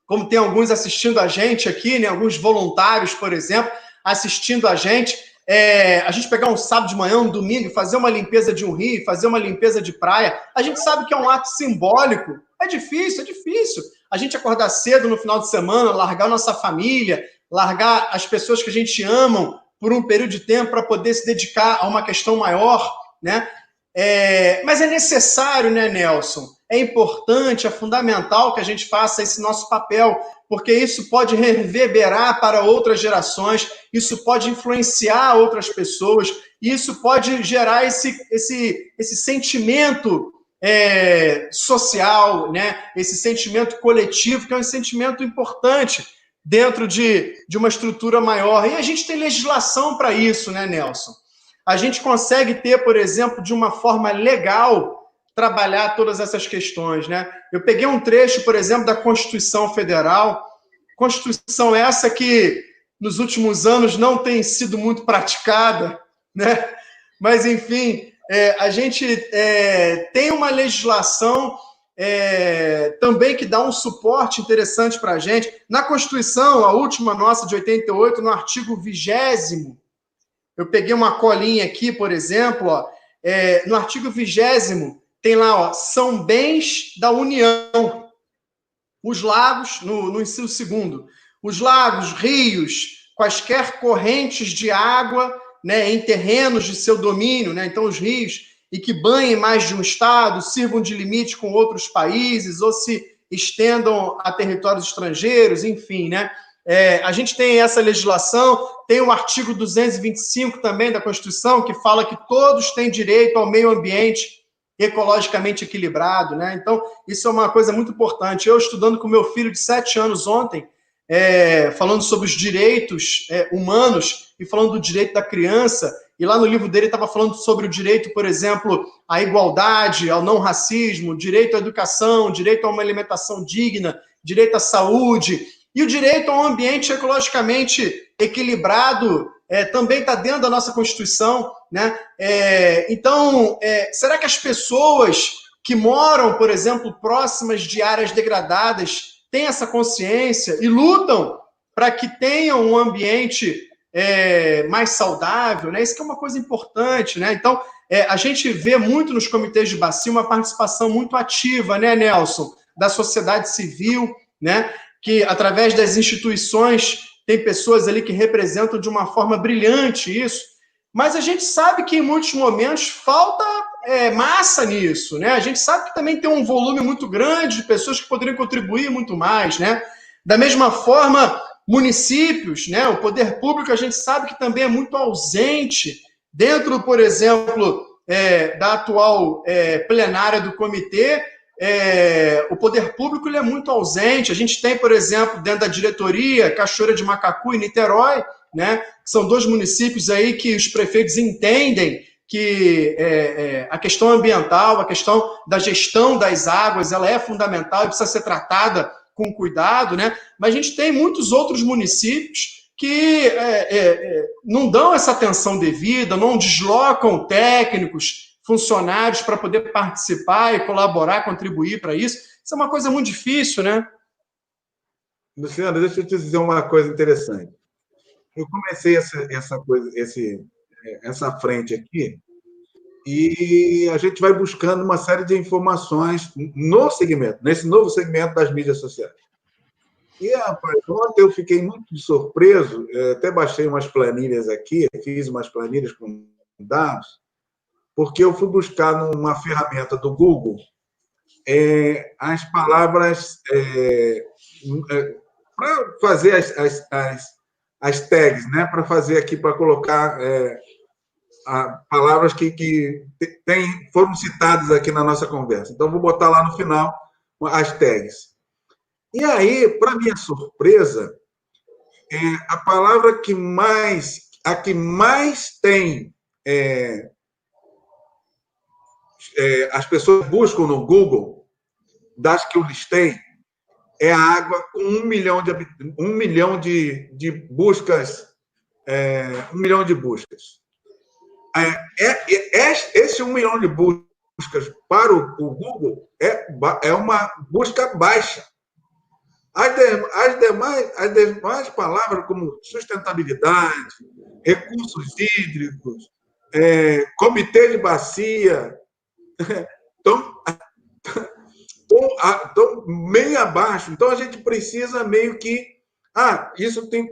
como tem alguns assistindo a gente aqui, né? Alguns voluntários, por exemplo, assistindo a gente pegar um sábado de manhã, um domingo, fazer uma limpeza de um rio, fazer uma limpeza de praia, a gente sabe que é um ato simbólico, é difícil. A gente acordar cedo no final de semana, largar nossa família, largar as pessoas que a gente ama por um período de tempo para poder se dedicar a uma questão maior, né? Mas é necessário, né, Nelson? É importante, é fundamental que a gente faça esse nosso papel, porque isso pode reverberar para outras gerações, isso pode influenciar outras pessoas, isso pode gerar esse sentimento social, né? Esse sentimento coletivo, que é um sentimento importante dentro de uma estrutura maior. E a gente tem legislação para isso, né, Nelson? A gente consegue ter, por exemplo, de uma forma legal, trabalhar todas essas questões, né? Eu peguei um trecho, por exemplo, da Constituição Federal, Constituição essa que nos últimos anos não tem sido muito praticada, né? Mas, enfim, a gente tem uma legislação também que dá um suporte interessante para a gente. Na Constituição, a última nossa, de 88, no artigo 20º, eu peguei uma colinha aqui, por exemplo, ó, no artigo 20º, tem lá, ó, são bens da União. Os lagos, no inciso 2º, os lagos, rios, quaisquer correntes de água, né, em terrenos de seu domínio, né, então os rios, e que banhem mais de um estado, sirvam de limite com outros países, ou se estendam a territórios estrangeiros, enfim, né? A gente tem essa legislação, tem o artigo 225 também da Constituição, que fala que todos têm direito ao meio ambiente ecologicamente equilibrado, né? Então, isso é uma coisa muito importante. Eu, estudando com meu filho de 7 anos ontem, falando sobre os direitos humanos e falando do direito da criança, e lá no livro dele estava falando sobre o direito, por exemplo, à igualdade, ao não racismo, direito à educação, direito a uma alimentação digna, direito à saúde, e o direito a um ambiente ecologicamente equilibrado também está dentro da nossa Constituição, né? Então, será que as pessoas que moram, por exemplo, próximas de áreas degradadas têm essa consciência e lutam para que tenham um ambiente mais saudável, né? Isso que é uma coisa importante, né? Então, a gente vê muito nos comitês de bacia uma participação muito ativa, né, Nelson? Da sociedade civil, né? Que através das instituições tem pessoas ali que representam de uma forma brilhante isso, mas a gente sabe que em muitos momentos falta massa nisso, né? A gente sabe que também tem um volume muito grande de pessoas que poderiam contribuir muito mais, né? Da mesma forma, municípios, né? O poder público, a gente sabe que também é muito ausente dentro, por exemplo, da atual plenária do comitê. O poder público ele é muito ausente. A gente tem, por exemplo, dentro da diretoria, Cachoeira de Macacu e Niterói, né? São 2 municípios aí que os prefeitos entendem que a questão ambiental, a questão da gestão das águas, ela é fundamental e precisa ser tratada com cuidado, né? Mas a gente tem muitos outros municípios que não dão essa atenção devida, não deslocam técnicos, funcionários para poder participar e colaborar, contribuir para isso. Isso é uma coisa muito difícil, né? Luciano, deixa eu te dizer uma coisa interessante. Eu comecei essa frente aqui e a gente vai buscando uma série de informações no segmento, nesse novo segmento das mídias sociais. E, rapaz, ontem eu fiquei muito surpreso, até baixei umas planilhas aqui, fiz umas planilhas com dados, porque eu fui buscar numa ferramenta do Google as palavras para fazer as tags, né? Para fazer aqui, para colocar palavras que foram citadas aqui na nossa conversa. Então, vou botar lá no final as tags. E aí, para minha surpresa, a palavra que mais tem as pessoas buscam no Google, das que eu listei, é a água com 1 milhão de buscas. 1 milhão de buscas. Esse 1 milhão de buscas para o Google é uma busca baixa. As demais palavras, como sustentabilidade, recursos hídricos, comitê de bacia, estão meio abaixo. Então, a gente precisa meio que... isso tem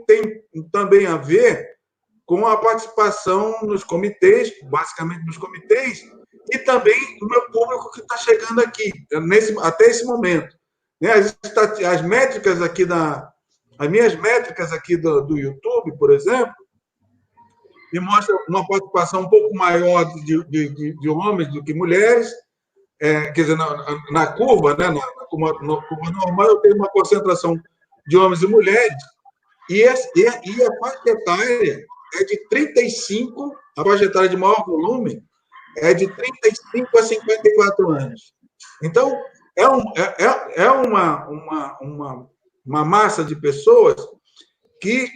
também a ver com a participação nos comitês, basicamente nos comitês, e também o meu público que está chegando aqui, até esse momento. Né? As métricas aqui as minhas métricas aqui do YouTube, por exemplo, me mostram uma participação um pouco maior de homens do que mulheres, quer dizer, na curva, né? na curva normal, eu tenho uma concentração de homens e mulheres, e a faixa etária é de 35, a faixa etária de maior volume é de 35 a 54 anos. Então, é uma massa de pessoas que,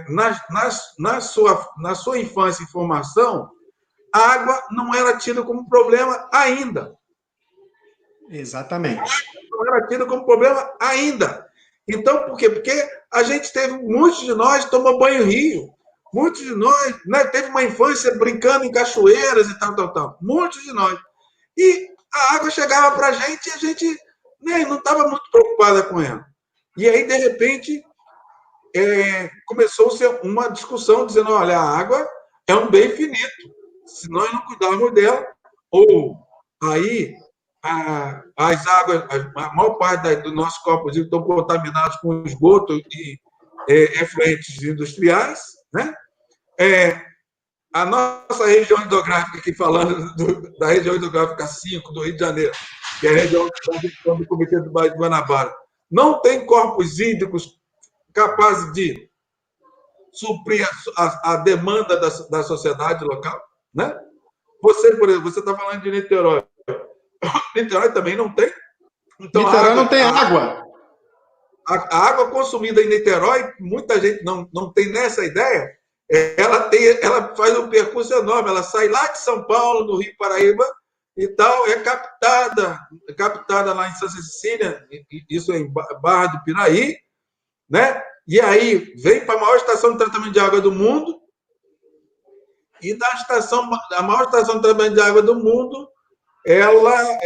na sua infância e formação, a água não era tida como problema ainda. Exatamente. Não era tida como problema ainda. Então, por quê? Porque a gente muitos de nós tomam banho rio, muitos de nós, né, teve uma infância brincando em cachoeiras e tal. Muitos de nós. E a água chegava para a gente e a gente, né, não estava muito preocupada com ela. E aí, de repente, começou-se uma discussão dizendo, olha, a água é um bem finito. Se nós não cuidarmos dela, ou aí as águas, a maior parte dos nossos corpos estão contaminados com esgoto e efluentes industriais, né? A nossa região hidrográfica, aqui falando da região hidrográfica 5 do Rio de Janeiro, que é a região do Comitê do Baía de Guanabara, não tem corpos hídricos capazes de suprir a demanda da sociedade local, né? Você, por exemplo, você está falando de Niterói. Niterói também não tem. Então, Niterói não tem água. A água consumida em Niterói, muita gente não tem nessa ideia, ela faz um percurso enorme, ela sai lá de São Paulo, do Rio Paraíba, e tal, é captada lá em Santa Cecília, isso é em Barra do Piraí, né? E aí vem para a maior estação de tratamento de água do mundo, e a maior estação de tratamento de água do mundo, ela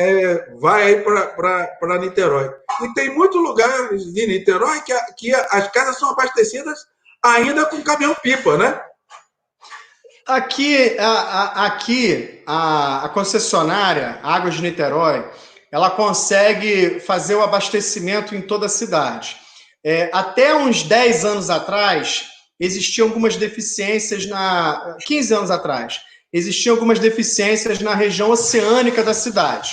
vai para Niterói. E tem muitos lugares de Niterói que as casas são abastecidas ainda com caminhão-pipa, né? Aqui a concessionária Águas de Niterói, ela consegue fazer o abastecimento em toda a cidade. Até uns 10 anos atrás, existiam algumas deficiências 15 anos atrás, existiam algumas deficiências na região oceânica da cidade.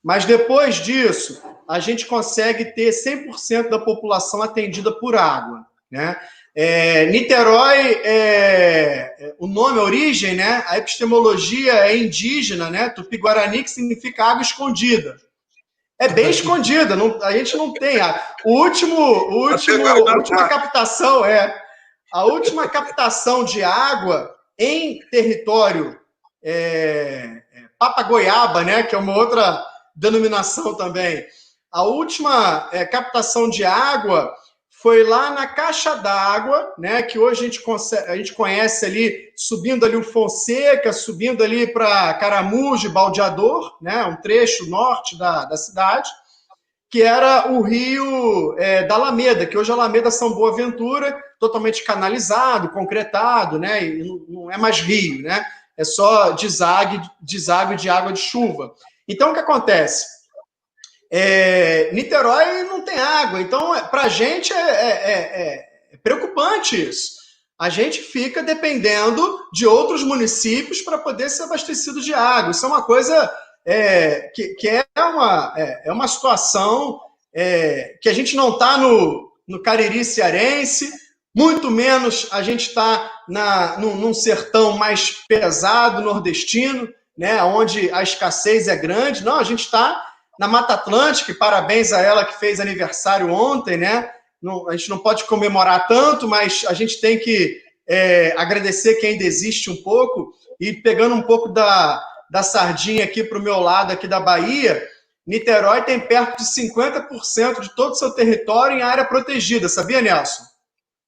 Mas depois disso, a gente consegue ter 100% da população atendida por água, né? Niterói, o nome, a origem, né? A epistemologia é indígena, né? Tupi-Guarani, que significa água escondida. É bem escondida, a gente não tem. A última captação de água em território Papagoiaba, né? Que é uma outra denominação também. A última captação de água foi lá na Caixa d'Água, né, que hoje a gente conhece ali, subindo ali o Fonseca, subindo ali para Caramujo, Baldeador, né, um trecho norte da cidade, que era o rio da Alameda, que hoje é a Alameda São Boaventura, totalmente canalizado, concretado, né, e não é mais rio, né, é só deságue de água de chuva. Então, o que acontece? Niterói não tem água, então para a gente é preocupante isso. A gente fica dependendo de outros municípios para poder ser abastecido de água. Isso é uma coisa que é uma situação que a gente não está no Cariri cearense, muito menos a gente está num sertão mais pesado, nordestino, né, onde a escassez é grande. Não, a gente está na Mata Atlântica, e parabéns a ela que fez aniversário ontem, né? A gente não pode comemorar tanto, mas a gente tem que agradecer quem ainda existe um pouco. E pegando um pouco da sardinha aqui para o meu lado, aqui da Bahia, Niterói tem perto de 50% de todo o seu território em área protegida, sabia, Nelson?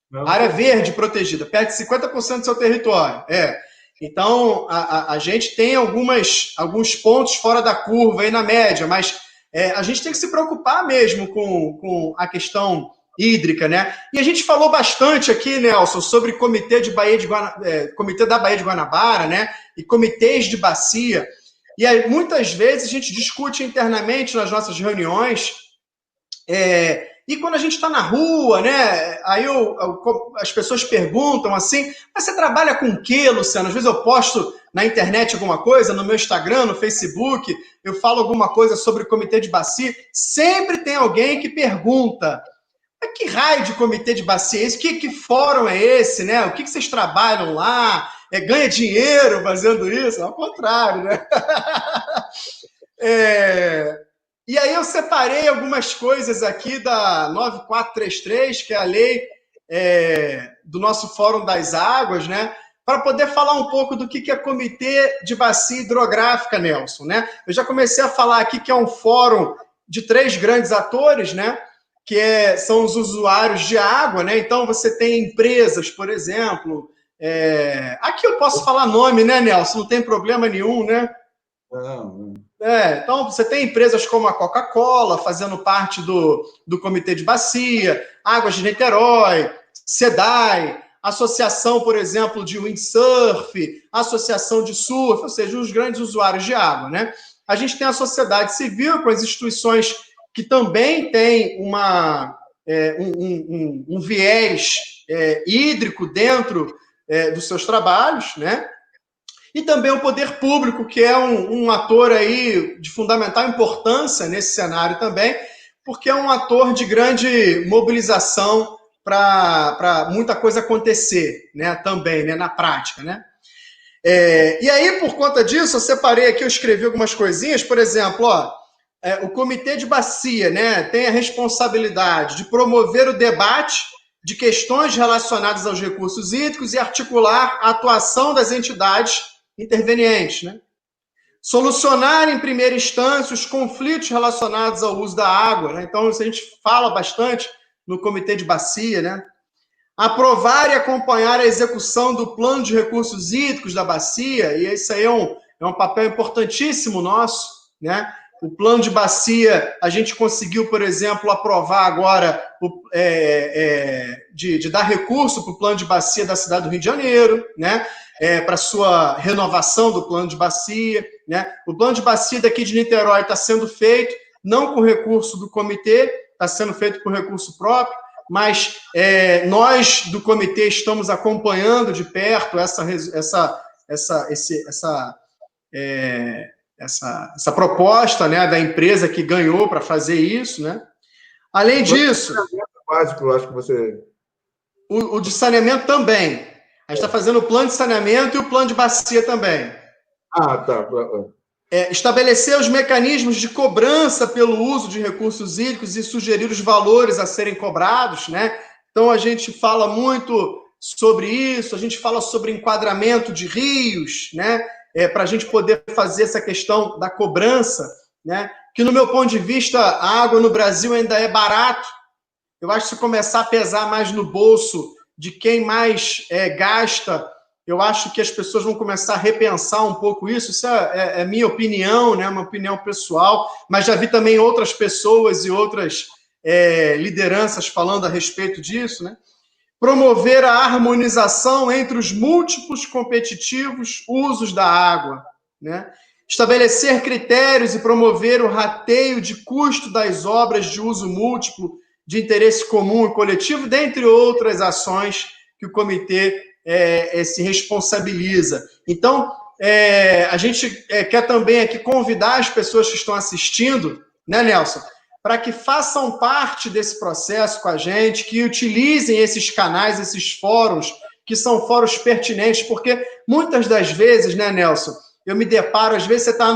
Não. Área verde protegida, perto de 50% do seu território. Então, a gente tem alguns pontos fora da curva aí na média, mas a gente tem que se preocupar mesmo com a questão hídrica, né? E a gente falou bastante aqui, Nelson, sobre comitê da Baía de Guanabara, né? E comitês de bacia. E aí, muitas vezes a gente discute internamente nas nossas reuniões, e quando a gente está na rua, né? Aí as pessoas perguntam assim, mas você trabalha com o quê, Luciano? Às vezes eu posto na internet alguma coisa, no meu Instagram, no Facebook, eu falo alguma coisa sobre o comitê de bacia, sempre tem alguém que pergunta, mas que raio de comitê de bacia é esse? Que fórum é esse, né? O que vocês trabalham lá? Ganha dinheiro fazendo isso? Ao contrário, né? E aí eu separei algumas coisas aqui da 9433, que é a lei do nosso Fórum das Águas, né? Para poder falar um pouco do que é Comitê de Bacia Hidrográfica, Nelson, né? Eu já comecei a falar aqui que é um fórum de 3 grandes atores, né? Que são os usuários de água, né? Então você tem empresas, por exemplo. Aqui eu posso falar nome, né, Nelson? Não tem problema nenhum, né? Não. Então, você tem empresas como a Coca-Cola fazendo parte do Comitê de Bacia, Águas de Niterói, SEDAI, Associação, por exemplo, de Windsurf, Associação de Surf, ou seja, os grandes usuários de água, né? A gente tem a sociedade civil com as instituições que também têm um viés hídrico dentro dos seus trabalhos, né? E também o poder público, que é um ator aí de fundamental importância nesse cenário também, porque é um ator de grande mobilização para muita coisa acontecer, né, também, né, na prática, né? E aí, por conta disso, eu separei aqui, eu escrevi algumas coisinhas, por exemplo, o Comitê de Bacia, né, tem a responsabilidade de promover o debate de questões relacionadas aos recursos hídricos e articular a atuação das entidades intervenientes, né? Solucionar em primeira instância os conflitos relacionados ao uso da água, né? Então, isso a gente fala bastante no Comitê de Bacia, né? Aprovar e acompanhar a execução do plano de recursos hídricos da bacia, e isso aí é um papel importantíssimo nosso, né? O plano de bacia, a gente conseguiu, por exemplo, aprovar agora de dar recurso para o plano de bacia da cidade do Rio de Janeiro, né? Para sua renovação do plano de bacia, né? O plano de bacia daqui de Niterói está sendo feito, não com recurso do comitê, está sendo feito com recurso próprio, mas nós do comitê estamos acompanhando de perto essa proposta, né, da empresa que ganhou para fazer isso, né? Além disso, básico, eu acho que você... o de saneamento também. A gente está fazendo o plano de saneamento e o plano de bacia também. Tá. Estabelecer os mecanismos de cobrança pelo uso de recursos hídricos e sugerir os valores a serem cobrados, né? Então, a gente fala muito sobre isso, a gente fala sobre enquadramento de rios, né? Para a gente poder fazer essa questão da cobrança, né? Que, no meu ponto de vista, a água no Brasil ainda é barato. Eu acho que se começar a pesar mais no bolso de quem mais gasta, eu acho que as pessoas vão começar a repensar um pouco isso. Isso é minha opinião, né? Uma opinião pessoal, mas já vi também outras pessoas e outras lideranças falando a respeito disso, né? Promover a harmonização entre os múltiplos competitivos usos da água, né? Estabelecer critérios e promover o rateio de custo das obras de uso múltiplo de interesse comum e coletivo, dentre outras ações que o comitê se responsabiliza. Então, a gente quer também aqui convidar as pessoas que estão assistindo, né, Nelson, para que façam parte desse processo com a gente, que utilizem esses canais, esses fóruns, que são fóruns pertinentes, porque muitas das vezes, né, Nelson, eu me deparo, às vezes você está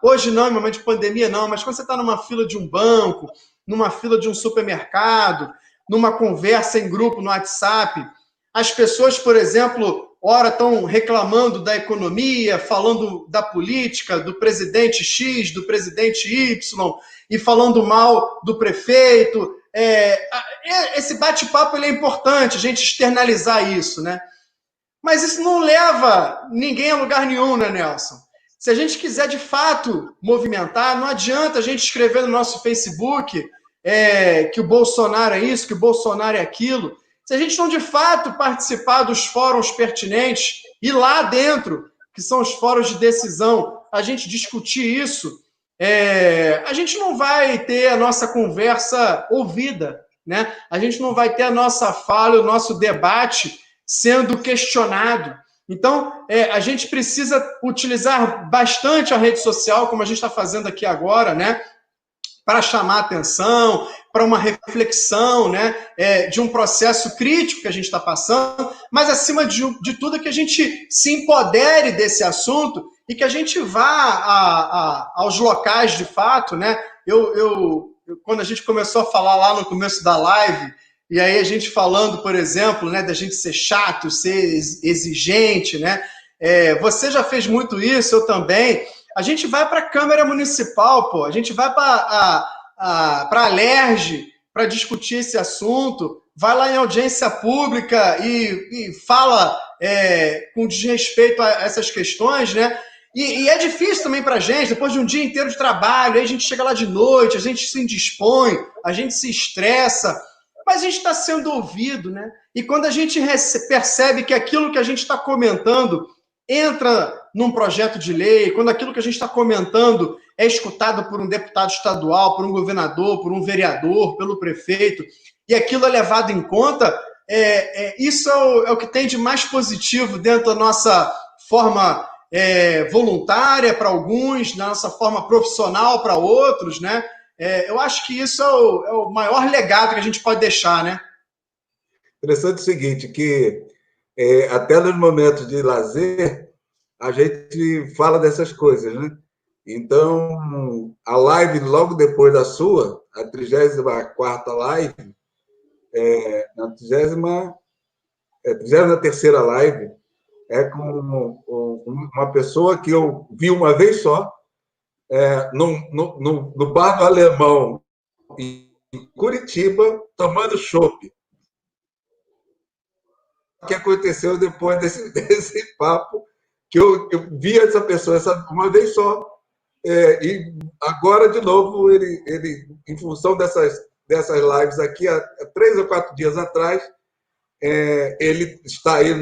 hoje não, em momento de pandemia não, mas quando você está numa fila de um banco, numa fila de um supermercado, numa conversa em grupo no WhatsApp, as pessoas, por exemplo, ora estão reclamando da economia, falando da política, do presidente X, do presidente Y, e falando mal do prefeito. Esse bate-papo ele é importante, a gente externalizar isso, né? Mas isso não leva ninguém a lugar nenhum, né, Nelson? Se a gente quiser, de fato, movimentar, não adianta a gente escrever no nosso Facebook que o Bolsonaro é isso, que o Bolsonaro é aquilo. Se a gente não, de fato, participar dos fóruns pertinentes e lá dentro, que são os fóruns de decisão, a gente discutir isso, a gente não vai ter a nossa conversa ouvida, né? A gente não vai ter a nossa fala, o nosso debate sendo questionado. Então, a gente precisa utilizar bastante a rede social, como a gente está fazendo aqui agora, né? Para chamar atenção, para uma reflexão, né, de um processo crítico que a gente está passando, mas, acima de tudo, que a gente se empodere desse assunto e que a gente vá aos locais de fato, né? Quando a gente começou a falar lá no começo da live, e aí a gente falando, por exemplo, né, da gente ser chato, ser exigente, né? Você já fez muito isso, eu também. A gente vai para a Câmara Municipal, pô. A gente vai para a Alerj para discutir esse assunto, vai lá em audiência pública e fala com desrespeito a essas questões, né? E é difícil também para a gente, depois de um dia inteiro de trabalho, aí a gente chega lá de noite, a gente se indispõe, a gente se estressa, mas a gente está sendo ouvido, né? E quando a gente percebe que aquilo que a gente está comentando entra num projeto de lei, quando aquilo que a gente está comentando é escutado por um deputado estadual, por um governador, por um vereador, pelo prefeito, e aquilo é levado em conta, isso é o que tem de mais positivo dentro da nossa forma voluntária para alguns, da nossa forma profissional para outros, né? Eu acho que isso é o maior legado que a gente pode deixar, né? Interessante o seguinte, que até nos momentos de lazer, a gente fala dessas coisas, né? Então, a live logo depois da sua, a 34ª live, a 33ª live, é com uma pessoa que eu vi uma vez só, no Bar do Alemão, em Curitiba, tomando chopp. O que aconteceu depois desse papo, que eu vi essa pessoa uma vez só, e agora, de novo, ele em função dessas lives aqui, há 3 ou 4 dias atrás, ele está aí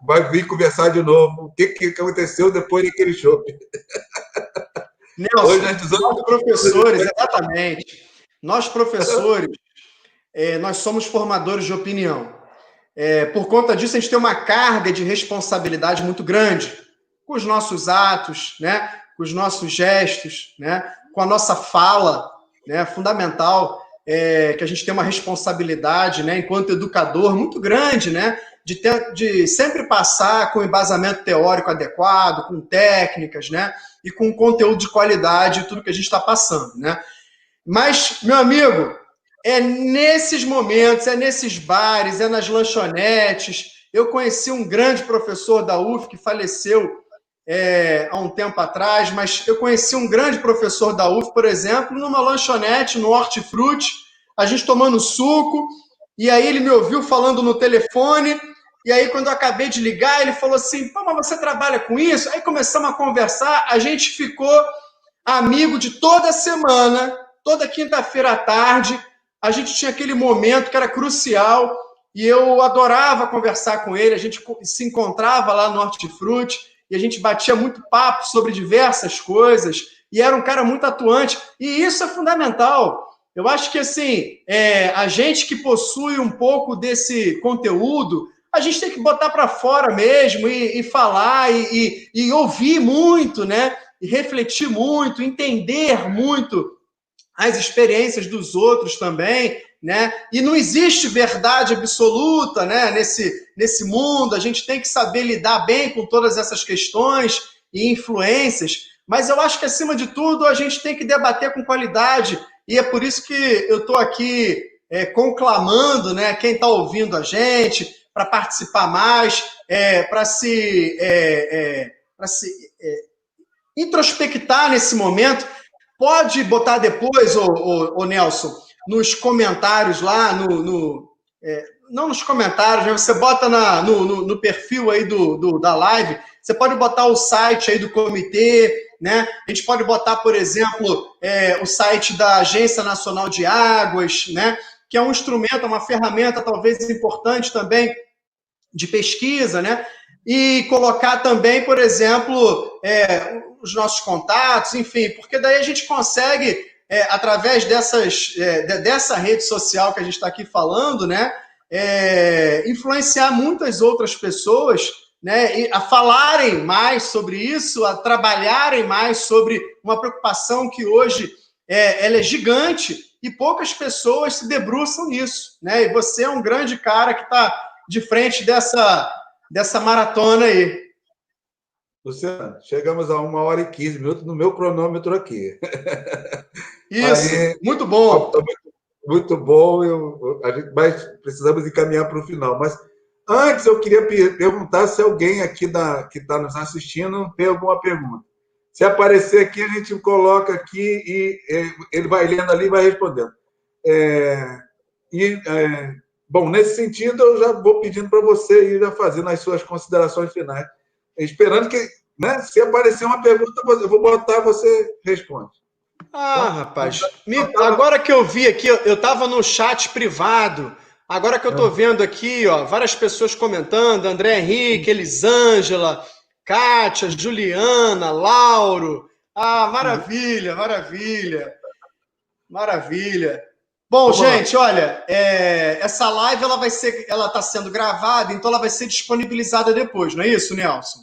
vai vir conversar de novo o que aconteceu depois daquele show. Nelson, nós professores, exatamente. Nós professores, nós somos formadores de opinião. Por conta disso, a gente tem uma carga de responsabilidade muito grande com os nossos atos, né? Com os nossos gestos, né? Com a nossa fala, né? Fundamental que a gente tem uma responsabilidade, né? Enquanto educador muito grande, né? De sempre passar com embasamento teórico adequado, com técnicas, né? E com conteúdo de qualidade, tudo que a gente está passando, né? Mas, meu amigo, é nesses momentos, é nesses bares, é nas lanchonetes. Eu conheci um grande professor da UF que faleceu há um tempo atrás, mas eu conheci um grande professor da UF, por exemplo, numa lanchonete, no Hortifruti, a gente tomando suco, e aí ele me ouviu falando no telefone, e aí quando eu acabei de ligar, ele falou assim, pô, mas você trabalha com isso? Aí começamos a conversar, a gente ficou amigo de toda semana, toda quinta-feira à tarde, a gente tinha aquele momento que era crucial, e eu adorava conversar com ele, a gente se encontrava lá no Hortifruti, e a gente batia muito papo sobre diversas coisas, e era um cara muito atuante, e isso é fundamental. Eu acho que, assim, a gente que possui um pouco desse conteúdo, a gente tem que botar para fora mesmo, e falar, e ouvir muito, né? E refletir muito, entender muito as experiências dos outros também, né? E não existe verdade absoluta, né? Nesse mundo, a gente tem que saber lidar bem com todas essas questões e influências, mas eu acho que, acima de tudo, a gente tem que debater com qualidade, e é por isso que eu estou aqui conclamando, né, quem está ouvindo a gente, para participar mais, para se introspectar nesse momento. Pode botar depois, ô Nelson, nos comentários lá, não nos comentários, né? Você bota no perfil aí da live, você pode botar o site aí do comitê, né? A gente pode botar, por exemplo, o site da Agência Nacional de Águas, né? Que é um instrumento, uma ferramenta talvez importante também de pesquisa, né? e colocar também, por exemplo, os nossos contatos, enfim, porque daí a gente consegue, através dessa rede social que a gente está aqui falando, né, influenciar muitas outras pessoas, né, a falarem mais sobre isso, a trabalharem mais sobre uma preocupação que hoje ela é gigante e poucas pessoas se debruçam nisso, né? E você é um grande cara que está de frente dessa maratona aí. Luciano, chegamos a 1h15 no meu cronômetro aqui. Isso, Aí, muito bom. muito bom, mas precisamos encaminhar para o final. Mas antes eu queria perguntar se alguém aqui que está nos assistindo tem alguma pergunta. Se aparecer aqui, a gente coloca aqui e ele vai lendo ali e vai respondendo. Bom, nesse sentido, eu já vou pedindo para você ir fazendo as suas considerações finais, esperando que, né, se aparecer uma pergunta, eu vou botar, você responde. Então, rapaz, agora que eu vi aqui, eu estava no chat privado, agora que eu estou vendo aqui, ó, várias pessoas comentando, André Henrique, Elisângela, Kátia, Juliana, Lauro. Maravilha, maravilha. Maravilha. Bom, gente, olha, essa live ela está sendo gravada, então ela vai ser disponibilizada depois, não é isso, Nelson?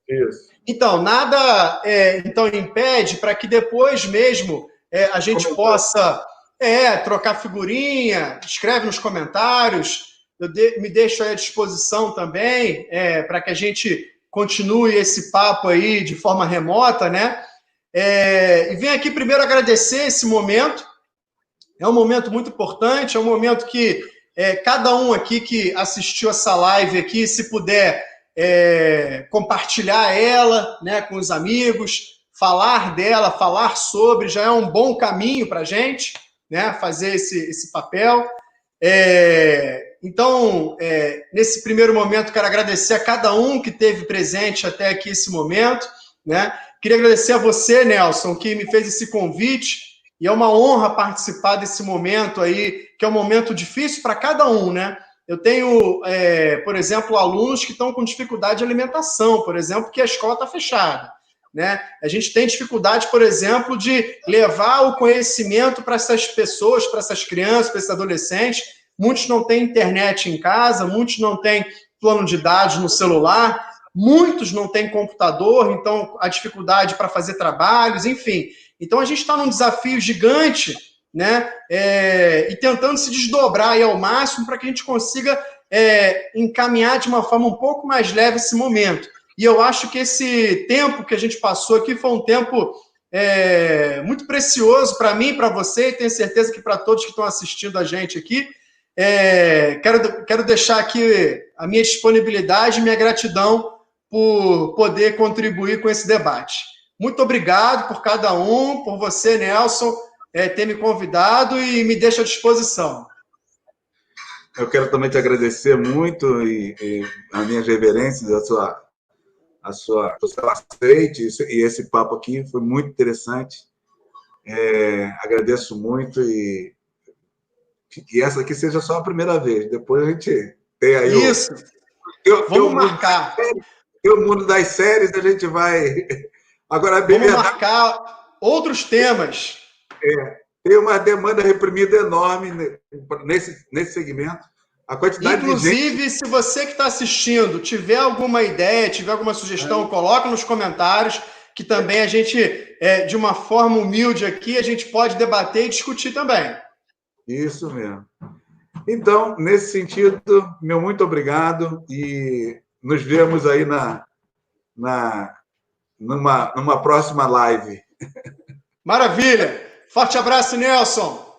Isso. Então, nada então impede para que depois mesmo a gente possa trocar figurinha, escreve nos comentários, me deixo aí à disposição também para que a gente continue esse papo aí de forma remota, né? E venho aqui primeiro agradecer esse momento. É um momento muito importante, é um momento que cada um aqui que assistiu essa live aqui, se puder compartilhar ela, né, com os amigos, falar dela, falar sobre, já é um bom caminho para a gente, né, fazer esse papel. Então, nesse primeiro momento, quero agradecer a cada um que esteve presente até aqui esse momento, né? Queria agradecer a você, Nelson, que me fez esse convite. E é uma honra participar desse momento aí, que é um momento difícil para cada um, né? Eu tenho, por exemplo, alunos que estão com dificuldade de alimentação, por exemplo, porque a escola está fechada, né? A gente tem dificuldade, por exemplo, de levar o conhecimento para essas pessoas, para essas crianças, para esses adolescentes. Muitos não têm internet em casa, muitos não têm plano de dados no celular, muitos não têm computador, então a dificuldade para fazer trabalhos, enfim. Então, a gente está num desafio gigante, né? E tentando se desdobrar aí ao máximo para que a gente consiga encaminhar de uma forma um pouco mais leve esse momento. E eu acho que esse tempo que a gente passou aqui foi um tempo muito precioso para mim, para você, e tenho certeza que para todos que estão assistindo a gente aqui. Quero deixar aqui a minha disponibilidade e minha gratidão por poder contribuir com esse debate. Muito obrigado por cada um, por você, Nelson, ter me convidado e me deixa à disposição. Eu quero também te agradecer muito e as minhas reverências, o seu aceite e esse papo aqui foi muito interessante. Agradeço muito e essa aqui seja só a primeira vez. Depois a gente tem aí isso. Vamos marcar. Tem o mundo das séries, a gente vai... Agora, vamos marcar outros temas. Tem uma demanda reprimida enorme nesse segmento. A quantidade Inclusive, de gente... se você que está assistindo tiver alguma ideia, tiver alguma sugestão, coloca nos comentários, que também a gente, de uma forma humilde aqui, a gente pode debater e discutir também. Isso mesmo. Então, nesse sentido, meu muito obrigado e nos vemos aí numa próxima live. Maravilha! Forte abraço, Nelson!